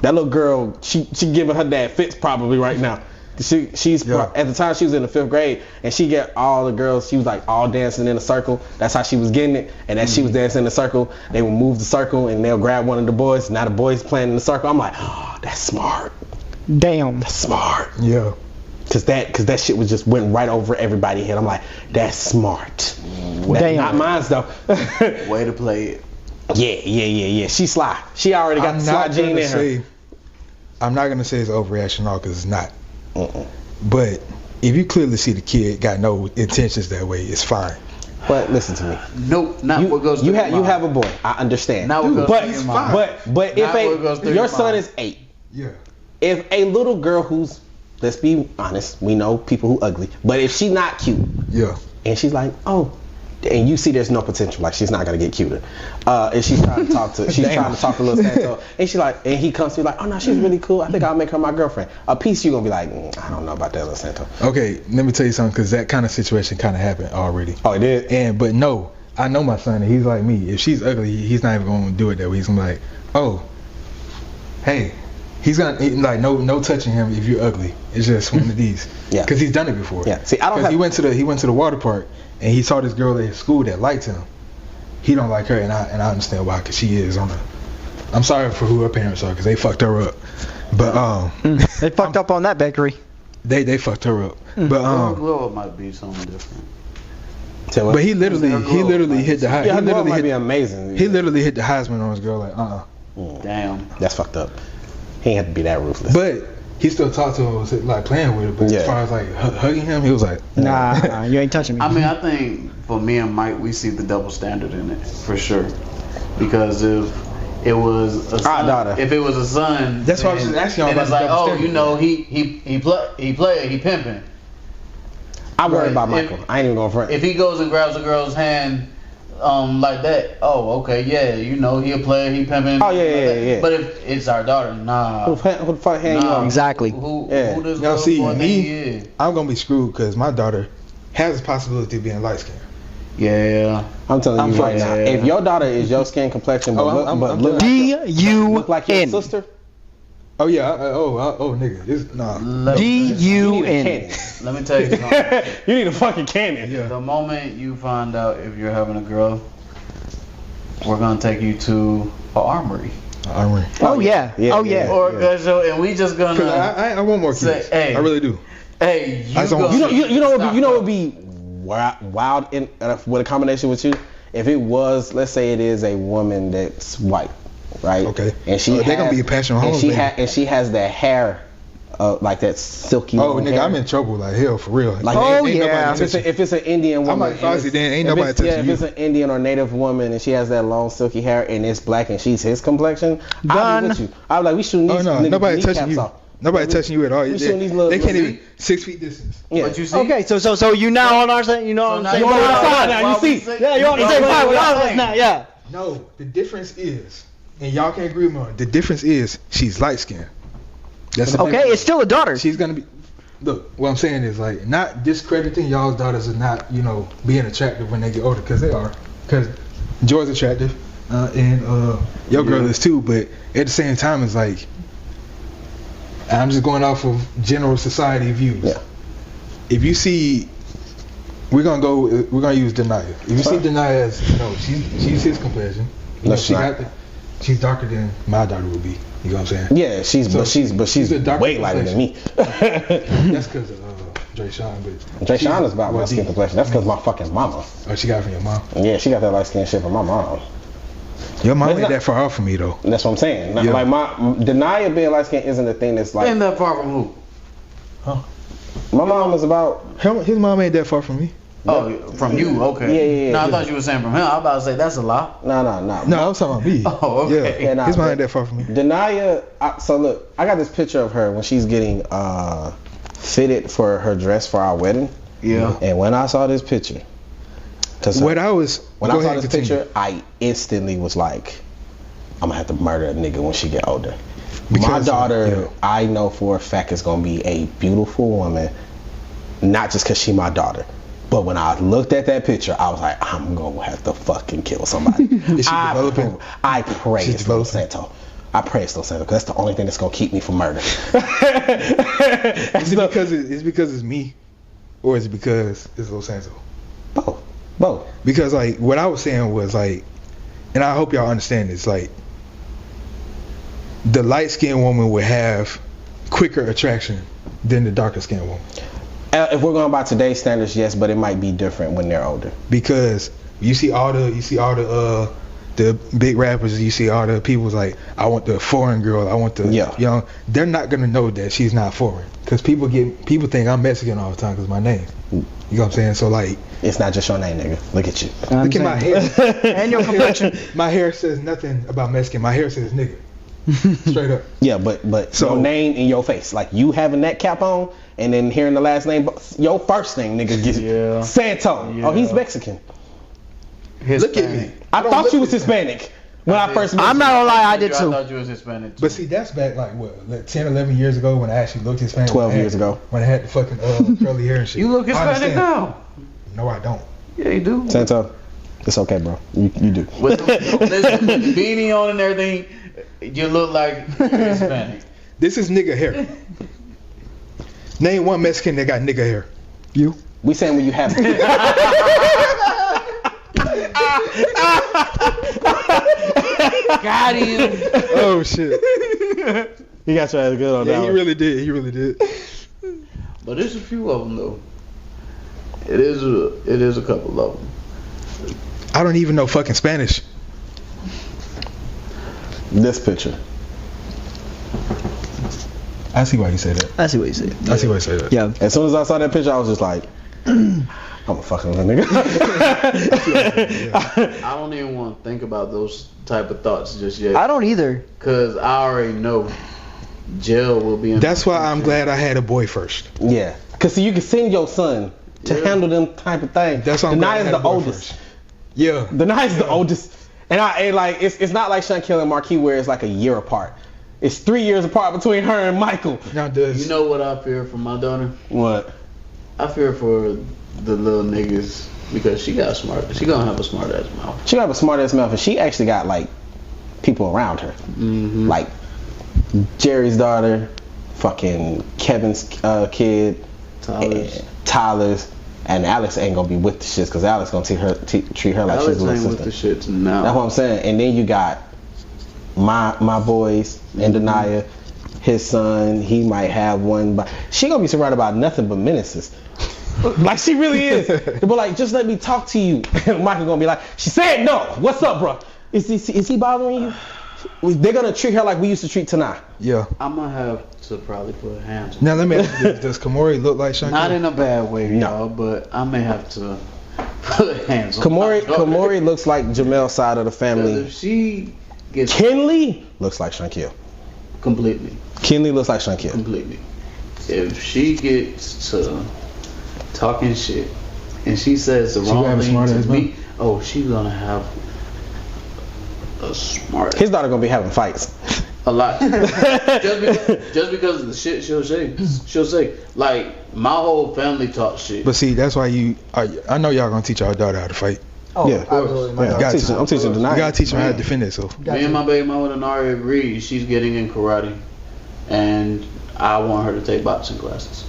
That little girl, she giving her dad fits probably right now. She's at the time she was in the 5th grade, and she get all the girls. She was like all dancing in a circle. That's how she was getting it. And as she was dancing in the circle, they would move the circle and they'll grab one of the boys. Now the boys playing in the circle. I'm like, oh, that's smart. Damn, that's smart. Yeah. Cause that shit was just went right over everybody's head. I'm like, that's smart. That's not mine though. Way to play it. Yeah. She sly. She already got the sly gene in her. I'm not gonna say it's overreaction at all, cause it's not. But if you clearly see the kid got no intentions that way, it's fine. But listen to me. Nope, not what goes. You have a boy. I understand. Not what goes but through your mind. but if your son is 8, Yeah. if a little girl who's, let's be honest, we know people who ugly, but if she's not cute, Yeah. and she's like, oh, and you see there's no potential, like she's not gonna get cuter, and she's trying to talk to little Santo, and he comes to you like, oh no, she's really cool, I think I'll make her my girlfriend. A piece you gonna be like, I don't know about that little Santo. Okay, let me tell you something, because that kind of situation kind of happened already. Oh, it did? But no, I know my son, and he's like me. If she's ugly, he's not even gonna do it that way. He's gonna be like, oh, hey. He's gonna like no touching him if you're ugly. It's just one of these. Yeah. Because he's done it before. Yeah. See, I don't. He went to the water park and he saw this girl at his school that liked him. He don't like her, and I understand why. Cause she is on the. I'm sorry for who her parents are, because they fucked her up. But they fucked up on that bakery. They fucked her up. But glow up might be something different. But he literally hit the high. Yeah, he literally might hit, be amazing. He literally hit the Heisman on his girl like Damn. That's fucked up. He ain't had to be that ruthless. But he still talked to her, was like playing with her. But as far as like hugging him, he was like, nah, you ain't touching me. I mean, I think for me and Mike, we see the double standard in it for sure. Because if it was a son, daughter. if it was a son, that's what I was just asking y'all then about. it's like, double oh, standard. you know, he pimping. I worry about Michael. I ain't even going front. If he goes and grabs a girl's hand, like that, oh, okay, yeah, you know, he a player, he pimping. Oh, yeah. But if it's our daughter, nah. Who the fuck hand you on? Exactly. Who Yeah. does Now see, boy me, think he is? I'm gonna be screwed because my daughter has the possibility of being light skinned. Yeah. I'm telling you right now. yeah. If your daughter is your skin complexion, but look like your D-U-N. sister, Oh yeah, nigga, this nah. D-U-N. Let me tell you something. you need a fucking cannon. Yeah. The moment you find out if you're having a girl, we're gonna take you to an armory. Armory. Oh yeah. Oh yeah. Or a gun show, and we just gonna. Cause I want more kids. Say, hey. I really do. Hey, I just want- You know what would be wild in with a combination with you? If it was, let's say it is a woman that's white, right? Okay. And she they're gonna be a passion home. and she has that hair, like that silky. Oh long nigga, hair. I'm in trouble like hell for real. Like, Oh, ain't yeah. nobody touching- If it's an Indian woman, I'm like Fozzie, then ain't if nobody it's- touching if you. it's an Indian or Native woman and she has that long silky hair and it's black and she's his complexion, I'll Done. be with you. I'll be like, we shooting Oh these no, niggas nobody kneecaps touching you. off. Nobody touching you at all. We shooting these little- They can't even 6 feet distance. Yeah. But you see, Okay, so you now on our side, you know on the same you're on our side side. now, you see. Yeah, you're on the same side with all of us now, yeah. No, the difference is, and y'all can't agree with me on it, the difference is she's light skinned. That's the Okay, thing. it's still a daughter. She's gonna be. Look, what I'm saying is like not discrediting y'all's daughters as not being attractive when they get older, because they are. Because Joy's attractive, and your girl is too. But at the same time, it's like I'm just going off of general society views. Yeah. If you see, we're gonna use Denia. If you see Denia as she's his complexion. No, she's not. She's darker than my daughter would be. You know what I'm saying? Yeah, but she's a darker way lighter than me. That's because of Dre Sean, but Dre Sean is about my skin deep. complexion. That's because my fucking mama. Oh, she got it from your mom. Yeah, she got that light skin shit from my mom. Your mom But it's ain't not- that far off from me though. That's what I'm saying. Yeah. Like my Denia being light skin isn't the thing that's like. ain't that far from who? My mom is about. His mom ain't that far from me. Oh, from you? Okay. Yeah. No, I thought you were saying from him. I was about to say that's a lie. No. No, I was talking about me. Oh, okay. Yeah, nah, his mom but- ain't that far from me. Denia. So look, I got this picture of her when she's getting fitted for her dress for our wedding. Yeah. And when I saw this picture, because When I saw this picture, I instantly was like, I'm gonna have to murder a nigga when she get older. My Because, daughter, yeah. I know for a fact is gonna be a beautiful woman, not just because she my daughter. But when I looked at that picture, I was like, I'm gonna have to fucking kill somebody. Is she developing? I pray She's it's Little developing? Santo. I pray it's Little Santo because that's the only thing that's gonna keep me from murder. Is it because it's me, or is it because it's Los Santo? Both. Because like what I was saying was like, and I hope y'all understand this, like the light skinned woman would have quicker attraction than the darker skinned woman. If we're going by today's standards, yes, but it might be different when they're older. Because you see all the the big rappers, you see all the people's like, I want the foreign girl, I want the young. They're not gonna know that she's not foreign, because people think I'm Mexican all the time because my name. You know what I'm saying? So like, it's not just your name, nigga. Look at you. Look at my hair and your complexion. My hair says nothing about Mexican. My hair says nigga. Straight up. Yeah, but so, your name in your face, like you having that cap on, and then hearing the last name, your first name, nigga, gets Santo. Yeah. Oh, he's Mexican. Look at me. I thought you was Hispanic when I first met you. I'm not gonna lie, I did too. I thought you was Hispanic too. But see, that's back like what, like 10, 11 years ago when I actually looked Hispanic. 12 years ago. When I had the fucking curly hair and shit. You look Hispanic now. No, I don't. Yeah, you do. Santo, it's okay, bro. You do. With the beanie on and everything, you look like Hispanic. This is nigga hair. Name one Mexican that got nigga hair. You. We saying when you have it. Got him. Oh shit. He got your ass good on that. Yeah, he really did. He really did. But there's a few of them though. It is a couple of them. I don't even know fucking Spanish. This picture. I see why you say that. I see what you say. I see why you say that. Yeah. As soon as I saw that picture, I was just like, I'm a fucking little nigga. I don't even want to think about those type of thoughts just yet. I don't either. Cause I already know jail will be in. That's why I'm glad I had a boy first. Yeah. Cause see, you can send your son to handle them type of things. That's why I'm glad I had the a boy oldest. first. Yeah. Denai's the oldest. And like it's not like Shankill and Marquis where it's like a year apart. It's 3 years apart between her and Michael. Now does You know what I fear for my daughter? What? I fear for the little niggas because she got smart. She gonna have a smart ass mouth. She got a smart ass mouth, and she actually got like people around her, like Jerry's daughter, fucking Kevin's kid, Tyler's, and Alex ain't gonna be with the shits because Alex gonna treat her like Alex she's a little ain't sister. with the shits now. That's what I'm saying. And then you got my boys and Denaya, his son. He might have one, but she gonna be surrounded by nothing but menaces. Like she really is. But like, just let me talk to you. And Michael gonna be like, she said no. What's up, bro? Is he bothering you? They're gonna treat her like we used to treat Tanai. Yeah. I'm gonna have to probably put hands on. Now let me ask you this. Does Kamori look like Shankill? Not in a bad way, y'all, but I may have to put hands on. Kamori looks like Jamel's side of the family. If she gets Kenley looks like Shankill. completely. Kenley looks like Shankill. Completely. If she gets to talking shit and she says the wrong thing to me, she's gonna have a smart. His daughter gonna be having fights. A lot. just because of the shit she'll say. Like, my whole family talks shit. But see, that's why I know y'all gonna teach our daughter how to fight. Oh, yeah, absolutely. I'm teaching tonight. You gotta teach her how to defend herself. Me and my baby mama and Ari agreed she's getting in karate, and I want her to take boxing classes.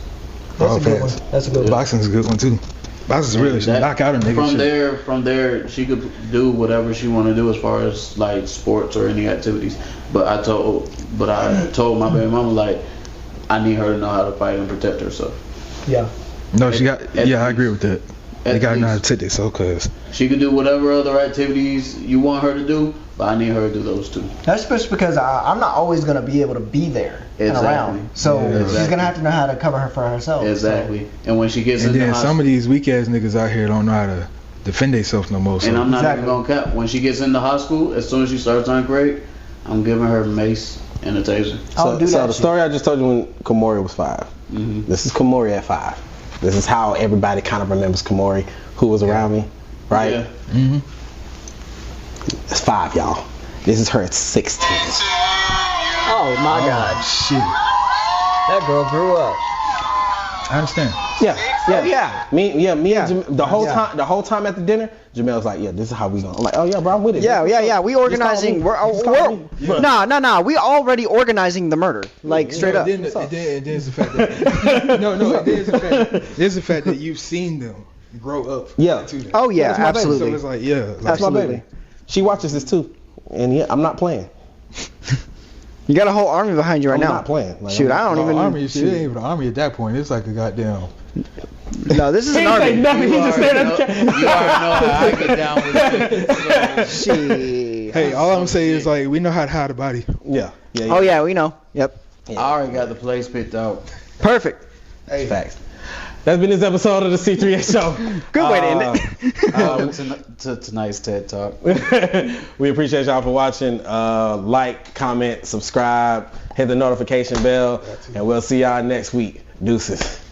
That's a good one. That's a good one. Boxing's a good one too. Boxing's really knock out a nigga. From there, she could do whatever she want to do as far as like sports or any activities. But I told my baby mama, like, I need her to know how to fight and protect herself. Yeah. No, she got. Yeah, I agree with that. They gotta know how to protect themselves, cause she could do whatever other activities you want her to do, but I need her to do those too. That's just because I'm not always gonna be able to be there and around. So she's gonna have to know how to cover her for herself. Exactly. So. And when she gets in the some of these weak ass niggas out here don't know how to defend themselves no more. So. And I'm not even gonna cap. When she gets into high school, as soon as she starts ninth grade, I'm giving her mace and a taser. So the story I just told you when Kamori was 5. This is Kamori at 5. This is how everybody kind of remembers Kamori, who was around me, right? Yeah. It's 5, y'all. This is her at 16. Oh my God. Shit. That girl grew up. I understand. Yeah. Me and the whole time at the dinner, Jamel's like, yeah, this is how we going. I'm like, oh yeah, bro, I'm with it. Yeah. We organizing. We already organizing the murder. Like straight up. There's the fact that there's the fact that you've seen them grow up. Yeah. Oh yeah, absolutely. So it's like that's my baby. She watches this too, and yeah, I'm not playing. You got a whole army behind you right now. I'm not playing. Like, shoot, I don't even. Army, shit, it ain't even an army at that point. It's like a goddamn. No, this is an army. He just said nothing. You already know how I get down with it. Shit. Hey, all I'm gonna say is like we know how to hide a body. Yeah. Oh yeah, we know. Yep. I already got the plays picked out. Perfect. Hey, Facts. That's been this episode of the C3A Show. Good way to end it. To tonight's TED Talk. We appreciate y'all for watching. Like, comment, subscribe, hit the notification bell, and we'll see y'all next week. Deuces.